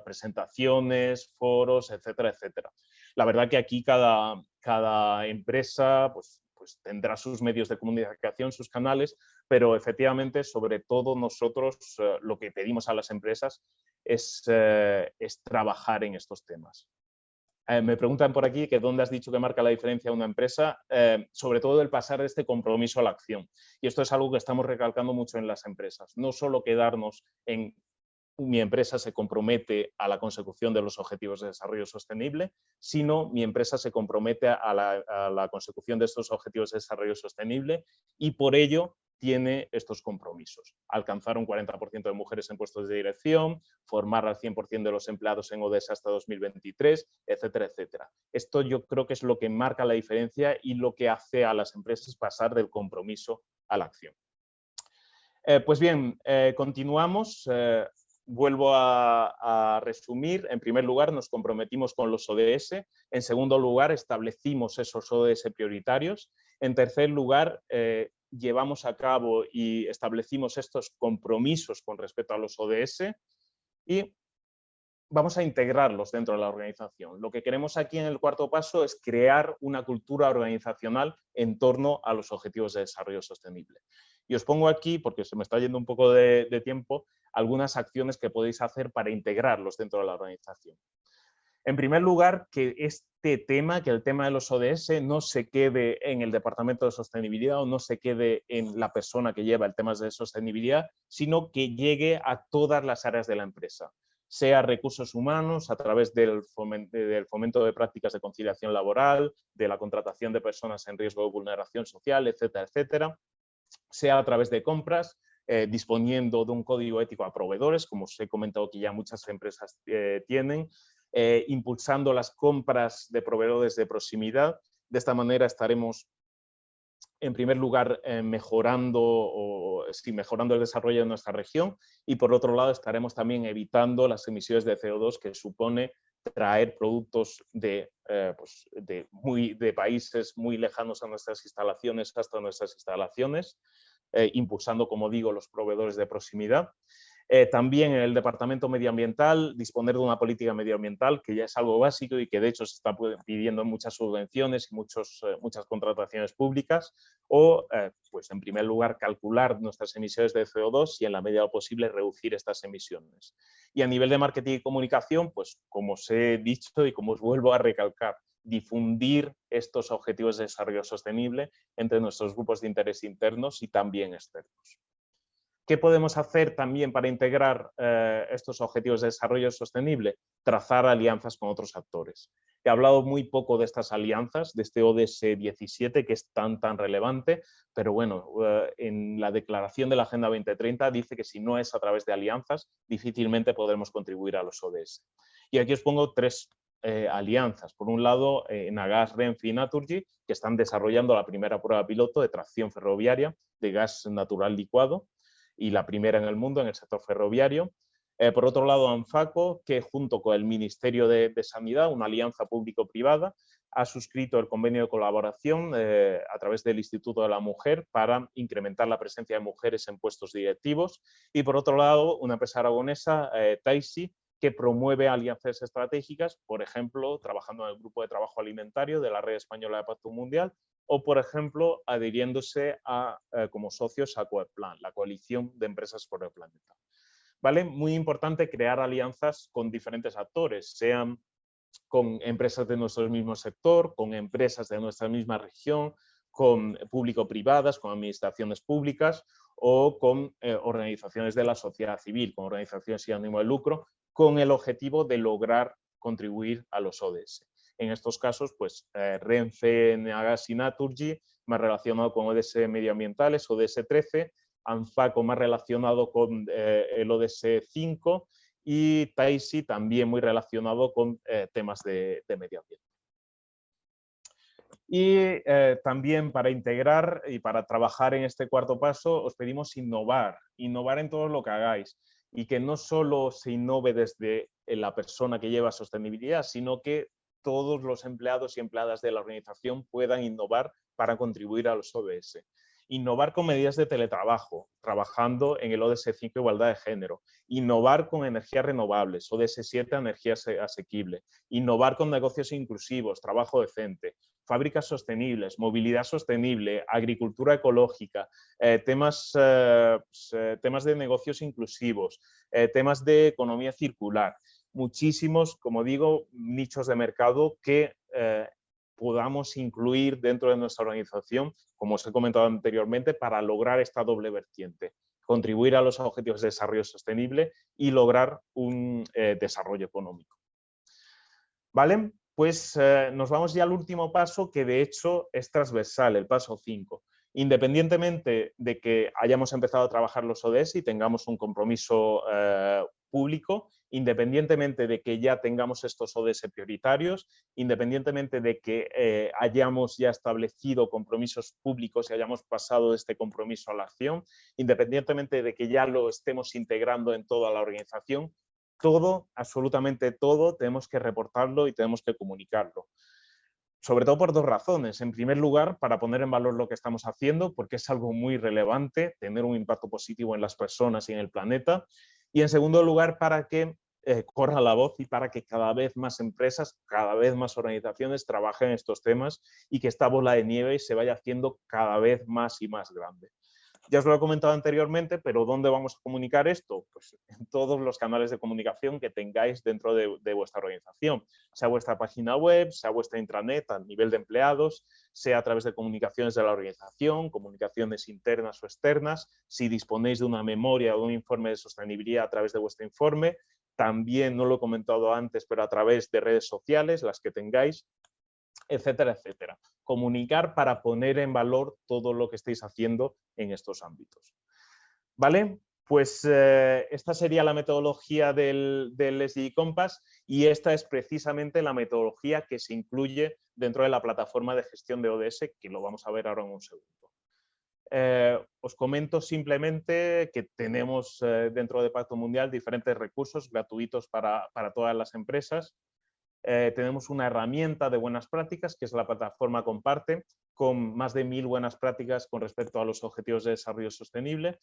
presentaciones, foros, etcétera, etcétera. La verdad que aquí cada empresa pues tendrá sus medios de comunicación, sus canales, pero efectivamente, sobre todo nosotros, lo que pedimos a las empresas es trabajar en estos temas. Me preguntan por aquí que dónde has dicho que marca la diferencia una empresa, sobre todo el pasar de este compromiso a la acción. Y esto es algo que estamos recalcando mucho en las empresas. No solo quedarnos en mi empresa se compromete a la consecución de los objetivos de desarrollo sostenible, sino mi empresa se compromete a la consecución de estos objetivos de desarrollo sostenible y por ello tiene estos compromisos. Alcanzar un 40% de mujeres en puestos de dirección, formar al 100% de los empleados en ODS hasta 2023, etcétera, etcétera. Esto yo creo que es lo que marca la diferencia y lo que hace a las empresas pasar del compromiso a la acción. Pues bien, continuamos. Vuelvo a resumir. En primer lugar, nos comprometimos con los ODS. En segundo lugar, establecimos esos ODS prioritarios. En tercer lugar, llevamos a cabo y establecimos estos compromisos con respecto a los ODS y vamos a integrarlos dentro de la organización. Lo que queremos aquí en el cuarto paso es crear una cultura organizacional en torno a los objetivos de desarrollo sostenible. Y os pongo aquí, porque se me está yendo un poco de tiempo, algunas acciones que podéis hacer para integrarlos dentro de la organización. En primer lugar, que este tema, que el tema de los ODS no se quede en el Departamento de Sostenibilidad o no se quede en la persona que lleva el tema de sostenibilidad, sino que llegue a todas las áreas de la empresa, sea recursos humanos a través del fomento de prácticas de conciliación laboral, de la contratación de personas en riesgo de vulneración social, etcétera, etcétera, sea a través de compras, disponiendo de un código ético a proveedores, como os he comentado que ya muchas empresas tienen, impulsando las compras de proveedores de proximidad De esta manera estaremos, en primer lugar, mejorando el desarrollo de nuestra región y, por otro lado, estaremos también evitando las emisiones de CO2 que supone traer productos de países muy lejanos a nuestras instalaciones hasta nuestras instalaciones, impulsando, como digo, los proveedores de proximidad. También en el departamento medioambiental, disponer de una política medioambiental, que ya es algo básico y que de hecho se está pidiendo en muchas subvenciones y muchas contrataciones públicas, o, pues en primer lugar, calcular nuestras emisiones de CO2 y en la medida de lo posible reducir estas emisiones. Y a nivel de marketing y comunicación, pues como os he dicho y como os vuelvo a recalcar, difundir estos objetivos de desarrollo sostenible entre nuestros grupos de interés internos y también externos. ¿Qué podemos hacer también para integrar estos objetivos de desarrollo sostenible? Trazar alianzas con otros actores. He hablado muy poco de estas alianzas, de este ODS 17 que es tan relevante, pero bueno, en la declaración de la Agenda 2030 dice que si no es a través de alianzas, difícilmente podremos contribuir a los ODS. Y aquí os pongo tres alianzas. Por un lado, Nagas, Renfe y Naturgy, que están desarrollando la primera prueba piloto de tracción ferroviaria de gas natural licuado, y la primera en el mundo en el sector ferroviario. Por otro lado, ANFACO, que junto con el Ministerio de Sanidad, una alianza público-privada, ha suscrito el convenio de colaboración a través del Instituto de la Mujer para incrementar la presencia de mujeres en puestos directivos. Y por otro lado, una empresa aragonesa, Taisi, que promueve alianzas estratégicas, por ejemplo, trabajando en el Grupo de Trabajo Alimentario de la Red Española de Pacto Mundial, o, por ejemplo, adhiriéndose como socios a COEPLAN, la Coalición de Empresas por el Planeta. ¿Vale? Muy importante crear alianzas con diferentes actores, sean con empresas de nuestro mismo sector, con empresas de nuestra misma región, con público-privadas, con administraciones públicas o con organizaciones de la sociedad civil, con organizaciones sin ánimo de lucro, con el objetivo de lograr contribuir a los ODS. En estos casos, pues Renfe, Nagas y Naturgy, más relacionado con ODS medioambientales, ODS 13, ANFACO más relacionado con el ODS 5 y Taisi también muy relacionado con temas de medio ambiente. Y también para integrar y para trabajar en este cuarto paso os pedimos innovar en todo lo que hagáis y que no solo se innove desde la persona que lleva sostenibilidad, sino que todos los empleados y empleadas de la organización puedan innovar para contribuir a los ODS. Innovar con medidas de teletrabajo, trabajando en el ODS 5 igualdad de género. Innovar con energías renovables, ODS 7 energía asequible. Innovar con negocios inclusivos, trabajo decente. Fábricas sostenibles, movilidad sostenible, agricultura ecológica, temas de negocios inclusivos, temas de economía circular. Muchísimos, como digo, nichos de mercado que podamos incluir dentro de nuestra organización, como os he comentado anteriormente, para lograr esta doble vertiente, contribuir a los objetivos de desarrollo sostenible y lograr un desarrollo económico. ¿Vale? Pues nos vamos ya al último paso, que de hecho es transversal, el paso 5. Independientemente de que hayamos empezado a trabajar los ODS y tengamos un compromiso público, independientemente de que ya tengamos estos ODS prioritarios, independientemente de que hayamos ya establecido compromisos públicos y hayamos pasado de este compromiso a la acción, independientemente de que ya lo estemos integrando en toda la organización, todo, absolutamente todo, tenemos que reportarlo y tenemos que comunicarlo. Sobre todo por dos razones. En primer lugar, para poner en valor lo que estamos haciendo, porque es algo muy relevante, tener un impacto positivo en las personas y en el planeta. Y en segundo lugar, para que corra la voz y para que cada vez más empresas, cada vez más organizaciones trabajen en estos temas y que esta bola de nieve se vaya haciendo cada vez más y más grande. Ya os lo he comentado anteriormente, pero ¿dónde vamos a comunicar esto? Pues en todos los canales de comunicación que tengáis dentro de vuestra organización, sea vuestra página web, sea vuestra intranet a nivel de empleados, sea a través de comunicaciones de la organización, comunicaciones internas o externas, si disponéis de una memoria o de un informe de sostenibilidad a través de vuestro informe, también, no lo he comentado antes, pero a través de redes sociales, las que tengáis, etcétera, etcétera. Comunicar para poner en valor todo lo que estáis haciendo en estos ámbitos. ¿Vale? Pues esta sería la metodología del SDG Compass y esta es precisamente la metodología que se incluye dentro de la plataforma de gestión de ODS, que lo vamos a ver ahora en un segundo. Os comento simplemente que tenemos dentro de Pacto Mundial diferentes recursos gratuitos para todas las empresas. Tenemos una herramienta de buenas prácticas, que es la plataforma Comparte, con más de 1000 buenas prácticas con respecto a los objetivos de desarrollo sostenible.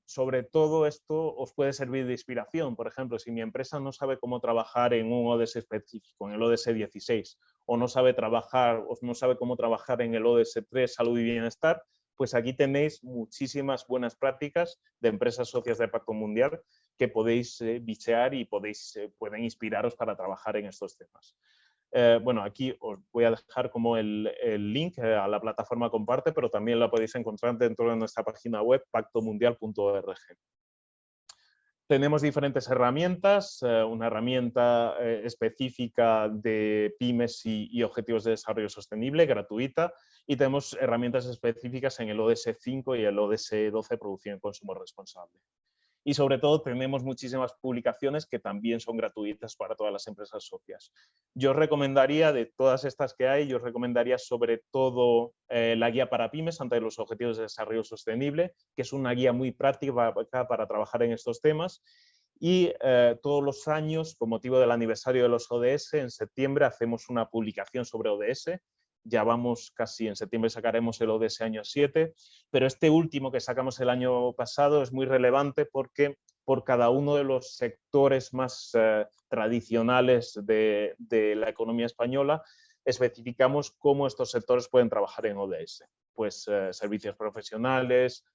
Sobre todo esto os puede servir de inspiración. Por ejemplo, si mi empresa no sabe cómo trabajar en un ODS específico, en el ODS 16, o no sabe cómo trabajar en el ODS 3, salud y bienestar, pues aquí tenéis muchísimas buenas prácticas de empresas socias de Pacto Mundial que podéis bichear y pueden inspiraros para trabajar en estos temas. Bueno, aquí os voy a dejar como el link a la plataforma Comparte, pero también la podéis encontrar dentro de nuestra página web pactomundial.org. Tenemos diferentes herramientas, una herramienta específica de pymes y objetivos de desarrollo sostenible, gratuita, y tenemos herramientas específicas en el ODS 5 y el ODS 12, producción y consumo responsable. Y sobre todo tenemos muchísimas publicaciones que también son gratuitas para todas las empresas socias. Yo os recomendaría, de todas estas que hay, yo os recomendaría sobre todo la guía para pymes ante los objetivos de desarrollo sostenible, que es una guía muy práctica para trabajar en estos temas. Y todos los años, con motivo del aniversario de los ODS, en septiembre hacemos una publicación sobre ODS. Ya vamos casi, en septiembre sacaremos el ODS año 7, pero este último que sacamos el año pasado es muy relevante porque por cada uno de los sectores más tradicionales de la economía española especificamos cómo estos sectores pueden trabajar en ODS. Pues servicios profesionales,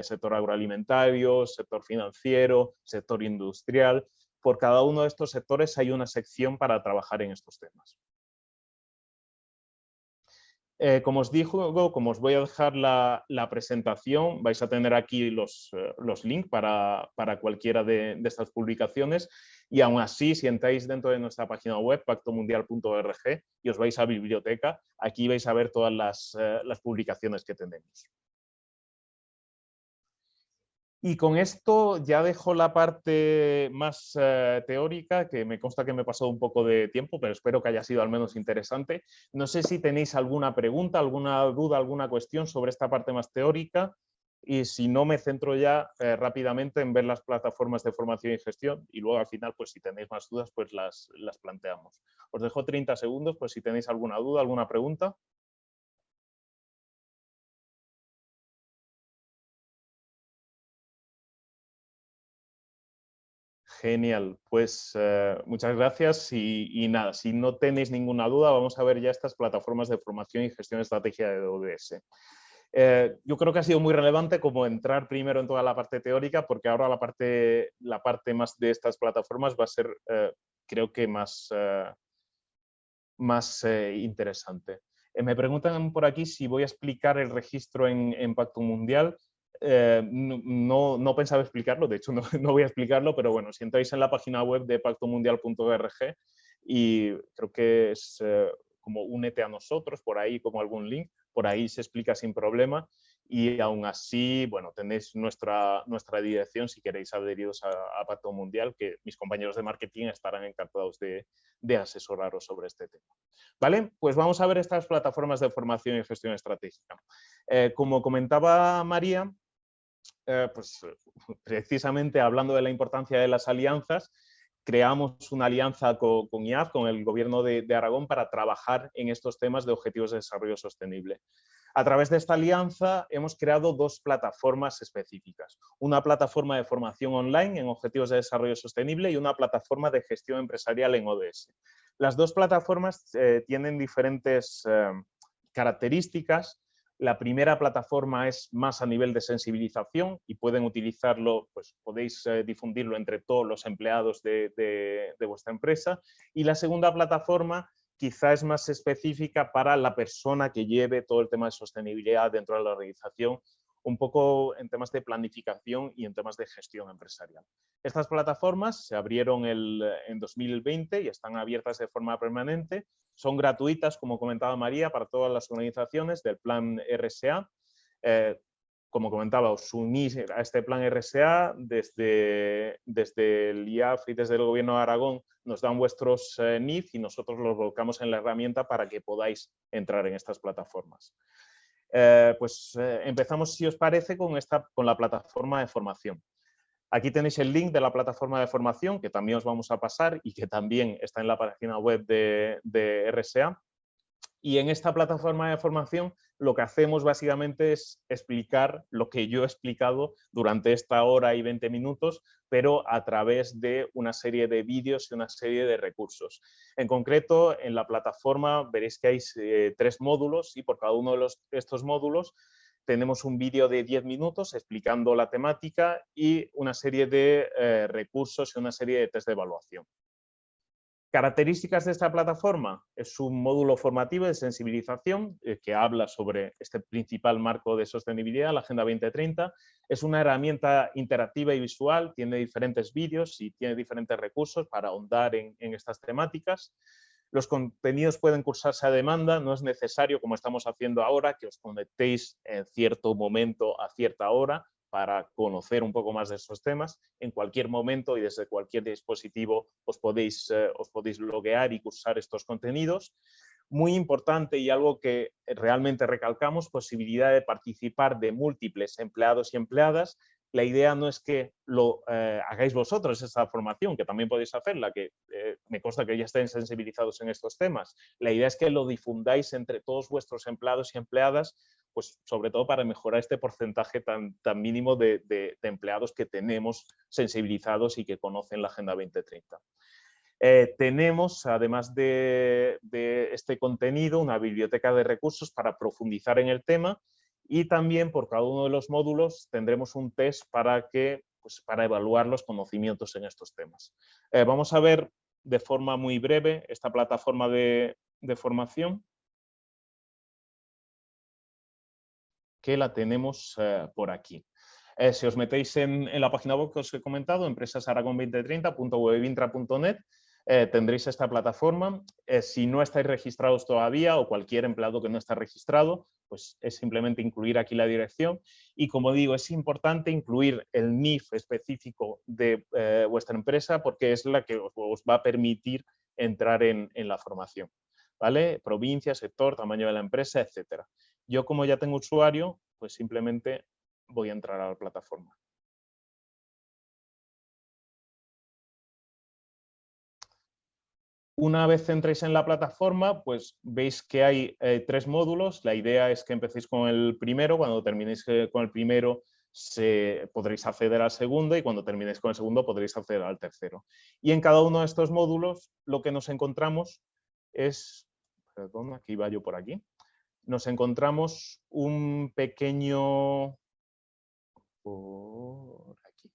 sector agroalimentario, sector financiero, sector industrial. Por cada uno de estos sectores hay una sección para trabajar en estos temas. Como os digo, como os voy a dejar la presentación, vais a tener aquí los links para cualquiera de estas publicaciones y aún así, si entráis dentro de nuestra página web, pactomundial.org, y os vais a biblioteca, aquí vais a ver todas las publicaciones que tenemos. Y con esto ya dejo la parte más teórica, que me consta que me he pasado un poco de tiempo, pero espero que haya sido al menos interesante. No sé si tenéis alguna pregunta, alguna duda, alguna cuestión sobre esta parte más teórica, y si no, me centro ya rápidamente en ver las plataformas de formación y gestión, y luego al final, pues si tenéis más dudas, pues las planteamos. Os dejo 30 segundos, pues si tenéis alguna duda, alguna pregunta. Genial, pues muchas gracias y nada, si no tenéis ninguna duda, vamos a ver ya estas plataformas de formación y gestión de estrategia de ODS. Yo creo que ha sido muy relevante como entrar primero en toda la parte teórica, porque ahora la parte más de estas plataformas va a ser, creo que más interesante. Me preguntan por aquí si voy a explicar el registro en Pacto Mundial. No pensaba explicarlo, de hecho no voy a explicarlo, pero bueno, si entráis en la página web de pactomundial.org y creo que es como únete a nosotros, por ahí como algún link, por ahí se explica sin problema y aún así, bueno, tenéis nuestra dirección si queréis adheriros a Pacto Mundial, que mis compañeros de marketing estarán encantados de asesoraros sobre este tema. ¿Vale? Pues vamos a ver estas plataformas de formación y gestión estratégica. Como comentaba María, pues precisamente hablando de la importancia de las alianzas, creamos una alianza con IAF, con el Gobierno de Aragón, para trabajar en estos temas de objetivos de desarrollo sostenible. A través de esta alianza hemos creado dos plataformas específicas. Una plataforma de formación online en objetivos de desarrollo sostenible y una plataforma de gestión empresarial en ODS. Las dos plataformas tienen diferentes características. La primera plataforma es más a nivel de sensibilización y pueden utilizarlo, pues podéis difundirlo entre todos los empleados de vuestra empresa. Y la segunda plataforma quizá es más específica para la persona que lleve todo el tema de sostenibilidad dentro de la organización, un poco en temas de planificación y en temas de gestión empresarial. Estas plataformas se abrieron en 2020 y están abiertas de forma permanente. Son gratuitas, como comentaba María, para todas las organizaciones del plan RSA. como comentaba, os unís a este plan RSA desde el IAF y desde el Gobierno de Aragón, nos dan vuestros NIF y nosotros los volcamos en la herramienta para que podáis entrar en estas plataformas. Empezamos, si os parece, con la plataforma de formación. Aquí tenéis el link de la plataforma de formación, que también os vamos a pasar y que también está en la página web de RSA. Y en esta plataforma de formación lo que hacemos básicamente es explicar lo que yo he explicado durante esta hora y 20 minutos, pero a través de una serie de vídeos y una serie de recursos. En concreto, en la plataforma veréis que hay 3 módulos y por cada uno de estos módulos tenemos un vídeo de 10 minutos explicando la temática y una serie de recursos y una serie de test de evaluación. Características de esta plataforma: es un módulo formativo de sensibilización que habla sobre este principal marco de sostenibilidad, la Agenda 2030. Es una herramienta interactiva y visual, tiene diferentes vídeos y tiene diferentes recursos para ahondar en estas temáticas. Los contenidos pueden cursarse a demanda, no es necesario, como estamos haciendo ahora, que os conectéis en cierto momento a cierta hora para conocer un poco más de esos temas. En cualquier momento y desde cualquier dispositivo os podéis loguear y cursar estos contenidos. Muy importante y algo que realmente recalcamos, posibilidad de participar de múltiples empleados y empleadas. La idea no es que lo hagáis vosotros esa formación, que también podéis hacerla, que me consta que ya estén sensibilizados en estos temas. La idea es que lo difundáis entre todos vuestros empleados y empleadas, pues sobre todo para mejorar este porcentaje tan mínimo de empleados que tenemos sensibilizados y que conocen la Agenda 2030. Tenemos, además de este contenido, una biblioteca de recursos para profundizar en el tema y también por cada uno de los módulos tendremos un test para evaluar los conocimientos en estos temas. Vamos a ver de forma muy breve esta plataforma de formación, que la tenemos por aquí. Si os metéis en la página web que os he comentado, empresasaragon2030.webintra.net, tendréis esta plataforma. Si no estáis registrados todavía o cualquier empleado que no está registrado, pues es simplemente incluir aquí la dirección. Y como digo, es importante incluir el NIF específico de vuestra empresa porque es la que os va a permitir entrar en la formación, ¿vale? Provincia, sector, tamaño de la empresa, etcétera. Yo, como ya tengo usuario, pues simplemente voy a entrar a la plataforma. Una vez entréis en la plataforma, pues veis que hay 3 módulos. La idea es que empecéis con el primero. Cuando terminéis con el primero, podréis acceder al segundo y cuando terminéis con el segundo podréis acceder al tercero. Y en cada uno de estos módulos lo que nos encontramos es... Perdón, aquí iba yo por aquí. Nos encontramos un pequeño... Por aquí.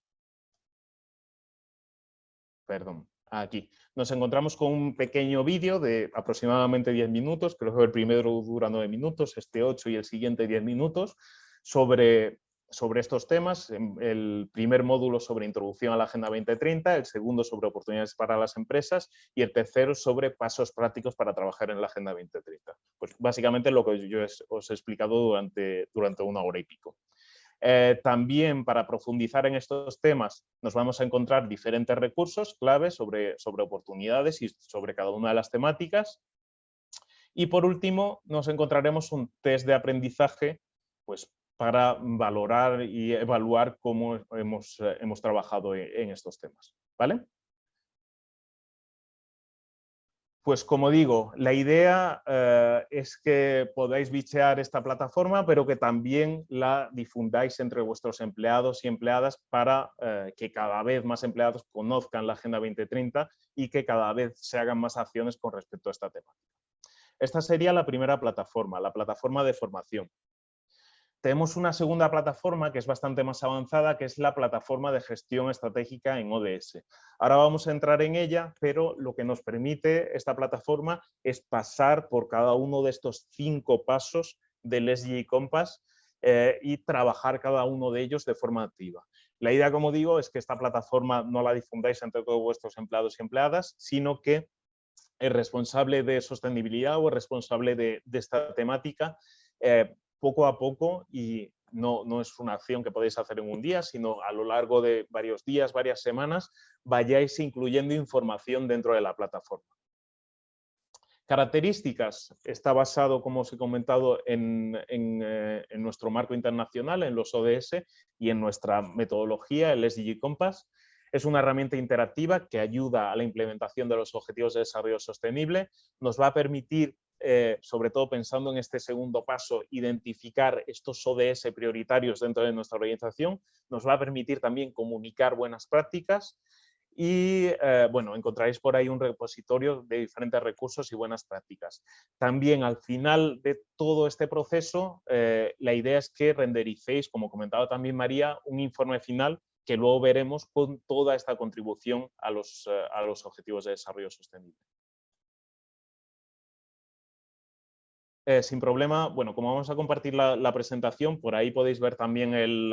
Perdón, aquí. Nos encontramos con un pequeño vídeo de aproximadamente 10 minutos, creo que el primero dura 9 minutos, este 8 y el siguiente 10 minutos, sobre estos temas. El primer módulo sobre introducción a la Agenda 2030, el segundo sobre oportunidades para las empresas y el tercero sobre pasos prácticos para trabajar en la Agenda 2030. Pues básicamente lo que yo os he explicado durante una hora y pico. También para profundizar en estos temas nos vamos a encontrar diferentes recursos claves sobre oportunidades y sobre cada una de las temáticas. Y por último nos encontraremos un test de aprendizaje pues, para valorar y evaluar cómo hemos trabajado en estos temas, ¿vale? Pues como digo, la idea es que podáis bichear esta plataforma, pero que también la difundáis entre vuestros empleados y empleadas para que cada vez más empleados conozcan la Agenda 2030 y que cada vez se hagan más acciones con respecto a esta temática. Esta sería la primera plataforma, la plataforma de formación. Tenemos una segunda plataforma que es bastante más avanzada, que es la plataforma de gestión estratégica en ODS. Ahora vamos a entrar en ella, pero lo que nos permite esta plataforma es pasar por cada uno de estos 5 pasos del SDG Compass y trabajar cada uno de ellos de forma activa. La idea, como digo, es que esta plataforma no la difundáis entre todos vuestros empleados y empleadas, sino que el responsable de sostenibilidad o el responsable de esta temática poco a poco y no es una acción que podéis hacer en un día, sino a lo largo de varios días, varias semanas, vayáis incluyendo información dentro de la plataforma. Características. Está basado, como os he comentado, en nuestro marco internacional, en los ODS y en nuestra metodología, el SDG Compass. Es una herramienta interactiva que ayuda a la implementación de los Objetivos de Desarrollo Sostenible. Nos va a permitir, sobre todo pensando en este segundo paso, identificar estos ODS prioritarios dentro de nuestra organización. Nos va a permitir también comunicar buenas prácticas. Y bueno, encontraréis por ahí un repositorio de diferentes recursos y buenas prácticas. También al final de todo este proceso, la idea es que rendericéis, como comentaba también María, un informe final que luego veremos con toda esta contribución a los Objetivos de Desarrollo Sostenible. Sin problema, bueno, como vamos a compartir la presentación, por ahí podéis ver también el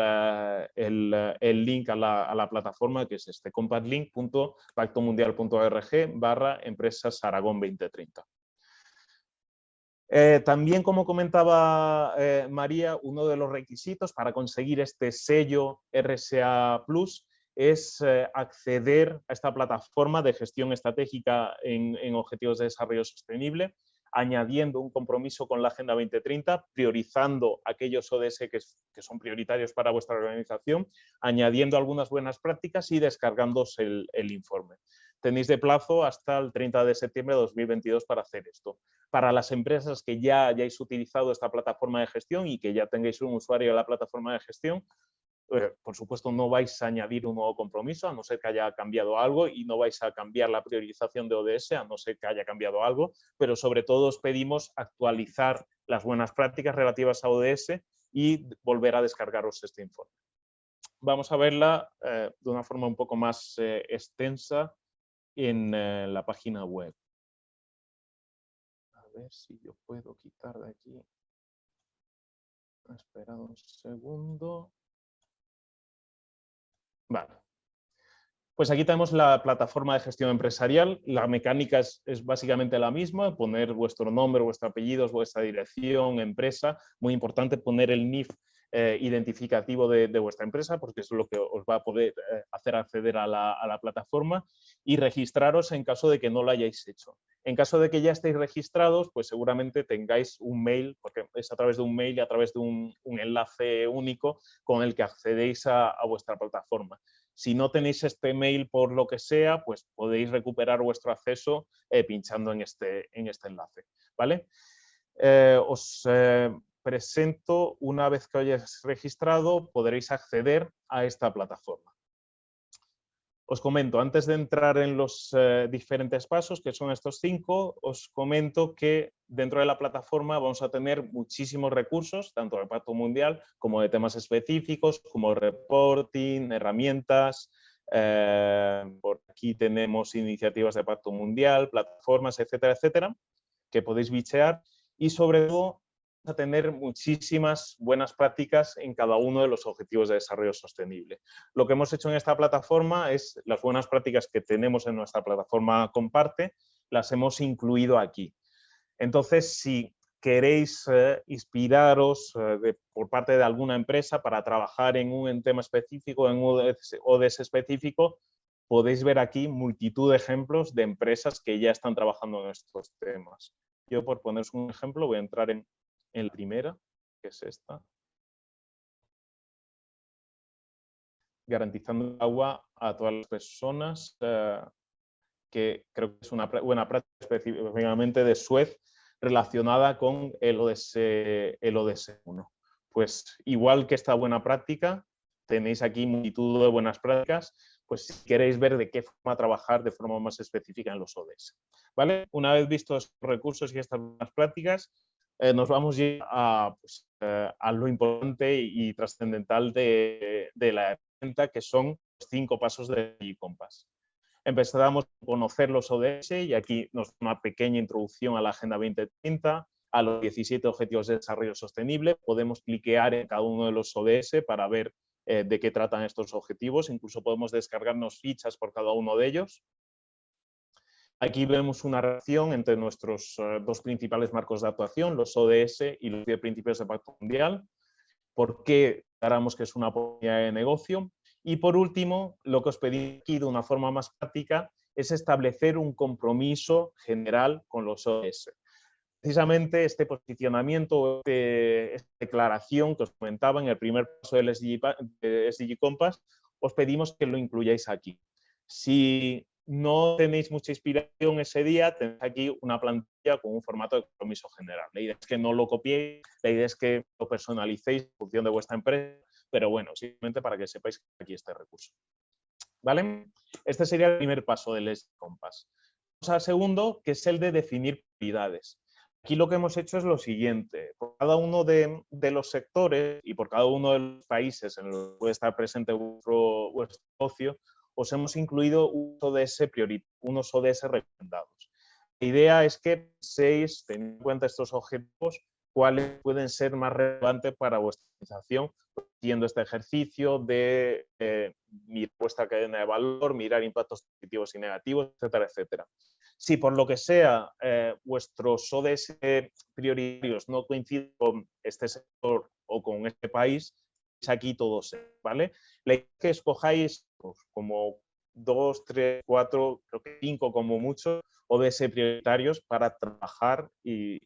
link a la plataforma, que es este, compactlink.pactomundial.org/empresas Aragón 2030. También, como comentaba María, uno de los requisitos para conseguir este sello RSA Plus es acceder a esta plataforma de gestión estratégica en Objetivos de Desarrollo Sostenible, añadiendo un compromiso con la Agenda 2030, priorizando aquellos ODS que son prioritarios para vuestra organización, añadiendo algunas buenas prácticas y descargándose el informe. Tenéis de plazo hasta el 30 de septiembre de 2022 para hacer esto. Para las empresas que ya hayáis utilizado esta plataforma de gestión y que ya tengáis un usuario de la plataforma de gestión, por supuesto no vais a añadir un nuevo compromiso, a no ser que haya cambiado algo, y no vais a cambiar la priorización de ODS, a no ser que haya cambiado algo, pero sobre todo os pedimos actualizar las buenas prácticas relativas a ODS y volver a descargaros este informe. Vamos a verla de una forma un poco más extensa en la página web. A ver si yo puedo quitar de aquí. Espera un segundo. Vale. Pues aquí tenemos la plataforma de gestión empresarial. La mecánica es básicamente la misma, poner vuestro nombre, vuestro apellido, vuestra dirección, empresa. Muy importante poner el NIF identificativo de vuestra empresa, porque eso es lo que os va a poder hacer acceder a la plataforma, y registraros en caso de que no lo hayáis hecho. En caso de que ya estéis registrados, pues seguramente tengáis un mail, porque es a través de un mail y a través de un enlace único con el que accedéis a vuestra plataforma. Si no tenéis este mail por lo que sea, pues podéis recuperar vuestro acceso pinchando en este enlace, ¿vale? Os presento, una vez que hayáis registrado, podréis acceder a esta plataforma. Os comento, antes de entrar en los diferentes pasos, que son estos 5, os comento que dentro de la plataforma vamos a tener muchísimos recursos, tanto del Pacto Mundial como de temas específicos, como reporting, herramientas. Por aquí tenemos iniciativas de Pacto Mundial, plataformas, etcétera, etcétera, que podéis bichear, y sobre todo a tener muchísimas buenas prácticas en cada uno de los objetivos de desarrollo sostenible. Lo que hemos hecho en esta plataforma es las buenas prácticas que tenemos en nuestra plataforma Comparte, las hemos incluido aquí. Entonces, si queréis inspiraros por parte de alguna empresa para trabajar en un tema específico, en un ODS específico, podéis ver aquí multitud de ejemplos de empresas que ya están trabajando en estos temas. Yo, por poneros un ejemplo, voy a entrar en la primera, que es esta. Garantizando agua a todas las personas, que creo que es una buena práctica específicamente de Suez relacionada con el ODS 1. Pues igual que esta buena práctica, tenéis aquí multitud de buenas prácticas, pues si queréis ver de qué forma trabajar de forma más específica en los ODS. ¿Vale? Una vez vistos estos recursos y estas buenas prácticas, nos vamos ya a lo importante y trascendental de la herramienta, que son los 5 pasos de Compass. Empezamos a conocer los ODS y aquí nos da una pequeña introducción a la Agenda 2030, a los 17 Objetivos de Desarrollo Sostenible. Podemos cliquear en cada uno de los ODS para ver de qué tratan estos objetivos. Incluso podemos descargarnos fichas por cada uno de ellos. Aquí vemos una relación entre nuestros 2 principales marcos de actuación, los ODS y los 10 principios del Pacto Mundial. por qué declaramos que es una oportunidad de negocio. Y por último, lo que os pedí aquí de una forma más práctica es establecer un compromiso general con los ODS. Precisamente este posicionamiento, esta declaración que os comentaba en el primer paso del SDG Compass, os pedimos que lo incluyáis aquí. Si no tenéis mucha inspiración ese día, tenéis aquí una plantilla con un formato de compromiso general. La idea es que no lo copiéis, la idea es que lo personalicéis en función de vuestra empresa, pero bueno, simplemente para que sepáis que aquí este recurso. ¿Vale? Este sería el primer paso del SDG Compass. Vamos al segundo, que es el de definir prioridades. Aquí lo que hemos hecho es lo siguiente. Por cada uno de los sectores y por cada uno de los países en los que puede estar presente vuestro negocio, os hemos incluido unos ODS recomendados. La idea es que penséis, teniendo en cuenta estos objetivos, cuáles pueden ser más relevantes para vuestra organización, haciendo este ejercicio de mirar vuestra cadena de valor, mirar impactos positivos y negativos, etcétera, etcétera. Si por lo que sea vuestros ODS prioritarios no coinciden con este sector o con este país, es aquí todos, ¿vale? La idea es que escojáis pues, como 2, 3, 4, creo que 5 como mucho, ODS prioritarios para trabajar y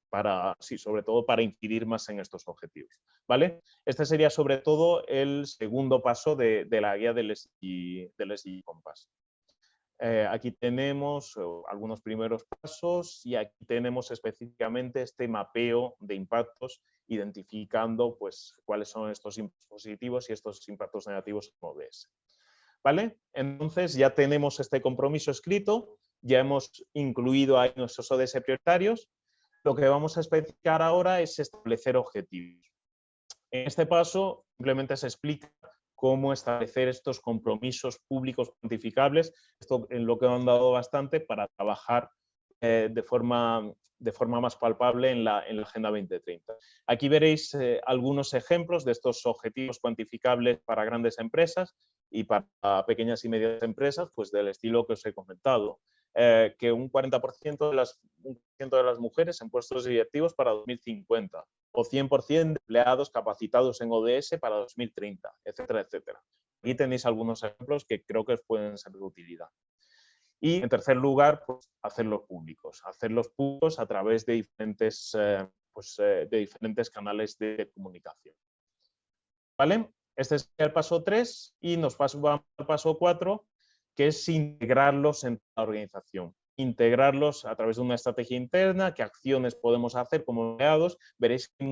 para, sí, sobre todo para incidir más en estos objetivos, ¿vale? Este sería sobre todo el segundo paso de la guía del SDG Compass. Aquí tenemos algunos primeros pasos y aquí tenemos específicamente este mapeo de impactos identificando pues, cuáles son estos impactos positivos y estos impactos negativos en ODS. ¿Vale? Entonces ya tenemos este compromiso escrito, ya hemos incluido ahí nuestros ODS prioritarios. Lo que vamos a especificar ahora es establecer objetivos. En este paso simplemente se explica cómo establecer estos compromisos públicos cuantificables, esto en lo que han dado bastante para trabajar de forma más palpable en la Agenda 2030. Aquí veréis algunos ejemplos de estos objetivos cuantificables para grandes empresas y para pequeñas y medianas empresas, pues del estilo que os he comentado. Que un 40% de las mujeres en puestos directivos para 2050 o 100% de empleados capacitados en ODS para 2030, etcétera, etcétera. Aquí tenéis algunos ejemplos que creo que os pueden ser de utilidad. Y, en tercer lugar, pues, hacerlos públicos a través de diferentes canales de comunicación. ¿Vale? Este es el paso 3 y nos vamos al paso 4, que es integrarlos en la organización. Integrarlos a través de una estrategia interna, qué acciones podemos hacer como empleados. Veréis que hay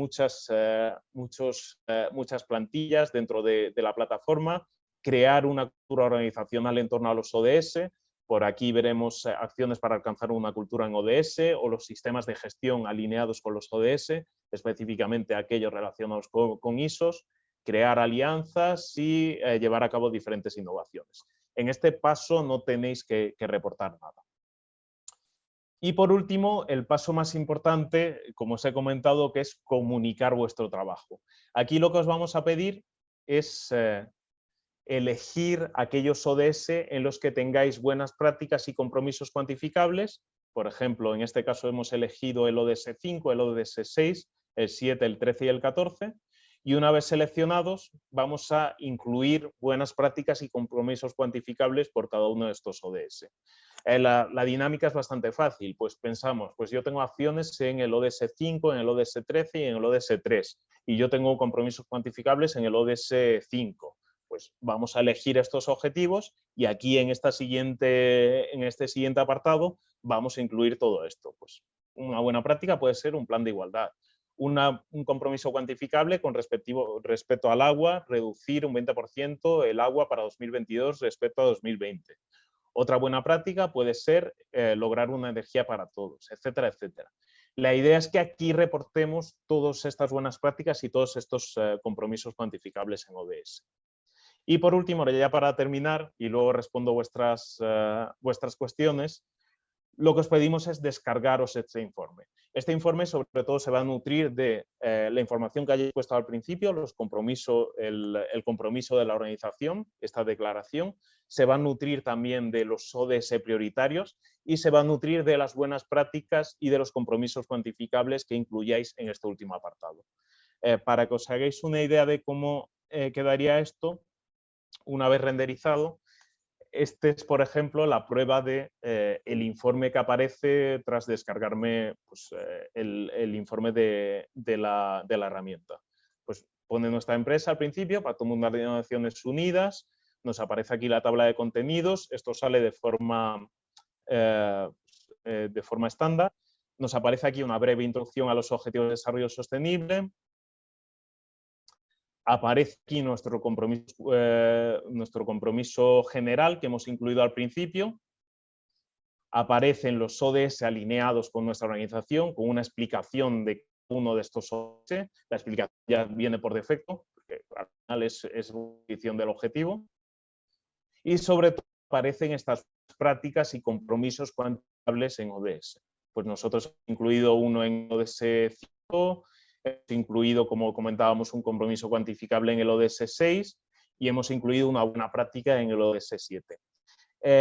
muchas plantillas dentro de la plataforma. Crear una cultura organizacional en torno a los ODS. Por aquí veremos acciones para alcanzar una cultura en ODS o los sistemas de gestión alineados con los ODS, específicamente aquellos relacionados con ISOs, crear alianzas y llevar a cabo diferentes innovaciones. En este paso no tenéis que reportar nada. Y por último, el paso más importante, como os he comentado, que es comunicar vuestro trabajo. Aquí lo que os vamos a pedir es elegir aquellos ODS en los que tengáis buenas prácticas y compromisos cuantificables. Por ejemplo, en este caso hemos elegido el ODS 5, el ODS 6, el 7, el 13 y el 14. Y una vez seleccionados, vamos a incluir buenas prácticas y compromisos cuantificables por cada uno de estos ODS. La dinámica es bastante fácil, pues pensamos, pues yo tengo acciones en el ODS 5, en el ODS 13 y en el ODS 3, y yo tengo compromisos cuantificables en el ODS 5. Pues vamos a elegir estos objetivos y aquí en este siguiente apartado vamos a incluir todo esto. Pues una buena práctica puede ser un plan de igualdad. Un compromiso cuantificable con respecto al agua, reducir un 20% el agua para 2022 respecto a 2020. Otra buena práctica puede ser lograr una energía para todos, etcétera, etcétera. La idea es que aquí reportemos todas estas buenas prácticas y todos estos compromisos cuantificables en ODS. Y por último, ya para terminar, y luego respondo vuestras cuestiones, lo que os pedimos es descargaros este informe. Este informe sobre todo se va a nutrir de la información que hayáis puesto al principio, el compromiso de la organización, esta declaración, se va a nutrir también de los ODS prioritarios y se va a nutrir de las buenas prácticas y de los compromisos cuantificables que incluyáis en este último apartado. Para que os hagáis una idea de cómo quedaría esto, una vez renderizado, este es, por ejemplo, la prueba de el informe que aparece tras descargarme pues, el informe de la herramienta. Pues pone nuestra empresa al principio, para todo el mundo de Naciones Unidas, nos aparece aquí la tabla de contenidos, esto sale de forma estándar, nos aparece aquí una breve introducción a los objetivos de desarrollo sostenible, aparece aquí nuestro compromiso general que hemos incluido al principio. Aparecen los ODS alineados con nuestra organización, con una explicación de uno de estos ODS. La explicación ya viene por defecto, porque al final es la definición del objetivo. Y sobre todo aparecen estas prácticas y compromisos cuantificables en ODS. Pues nosotros hemos incluido uno en ODS 5, hemos incluido, como comentábamos, un compromiso cuantificable en el ODS 6 y hemos incluido una buena práctica en el ODS 7.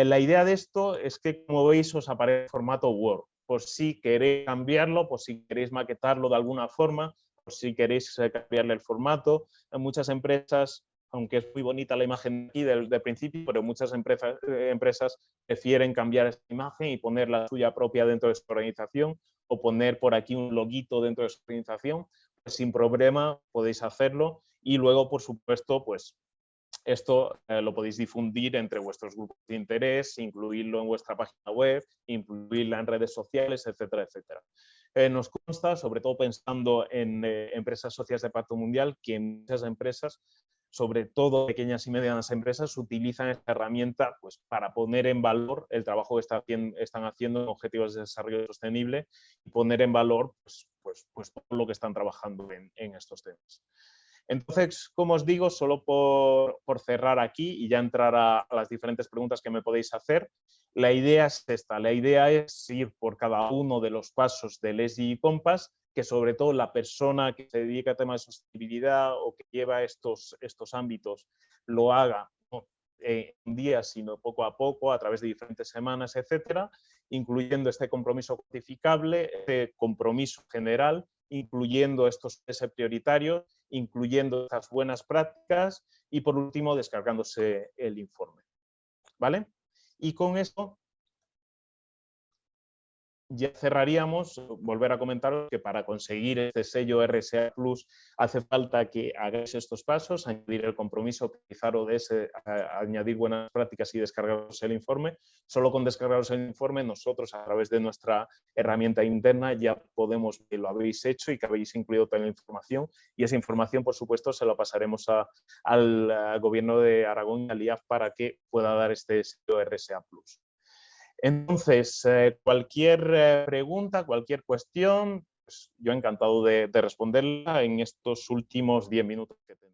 La idea de esto es que, como veis, os aparece en formato Word. Por si queréis cambiarlo, por si queréis maquetarlo de alguna forma, por si queréis cambiarle el formato. En muchas empresas, aunque es muy bonita la imagen aquí del principio, pero muchas empresas prefieren cambiar esta imagen y poner la suya propia dentro de su organización o poner por aquí un loguito dentro de su organización. Pues sin problema podéis hacerlo y luego, por supuesto, pues esto lo podéis difundir entre vuestros grupos de interés, incluirlo en vuestra página web, incluirla en redes sociales, etcétera, etcétera. Nos consta, sobre todo pensando en empresas socias de Pacto Mundial, que muchas empresas, sobre todo pequeñas y medianas empresas, utilizan esta herramienta pues, para poner en valor el trabajo que están haciendo en objetivos de desarrollo sostenible y poner en valor pues todo lo que están trabajando en estos temas. Entonces, como os digo, solo por cerrar aquí y ya entrar a las diferentes preguntas que me podéis hacer, la idea es esta. La idea es ir por cada uno de los pasos del SDG Compass, que sobre todo la persona que se dedica a temas de sostenibilidad o que lleva estos ámbitos lo haga no un día, sino poco a poco, a través de diferentes semanas, etcétera, incluyendo este compromiso cuantificable, este compromiso general, incluyendo estos prioritarios, incluyendo estas buenas prácticas y, por último, descargándose el informe. ¿Vale? Y con esto ya cerraríamos. Volver a comentaros que para conseguir este sello RSA Plus hace falta que hagáis estos pasos, añadir el compromiso, utilizar ODS, añadir buenas prácticas y descargaros el informe. Solo con descargaros el informe, nosotros a través de nuestra herramienta interna ya podemos que lo habéis hecho y que habéis incluido toda la información, y esa información, por supuesto, se la pasaremos al Gobierno de Aragón y al IAF para que pueda dar este sello RSA Plus. Entonces, cualquier pregunta, cualquier cuestión, pues yo encantado de responderla en estos últimos 10 minutos que tenemos.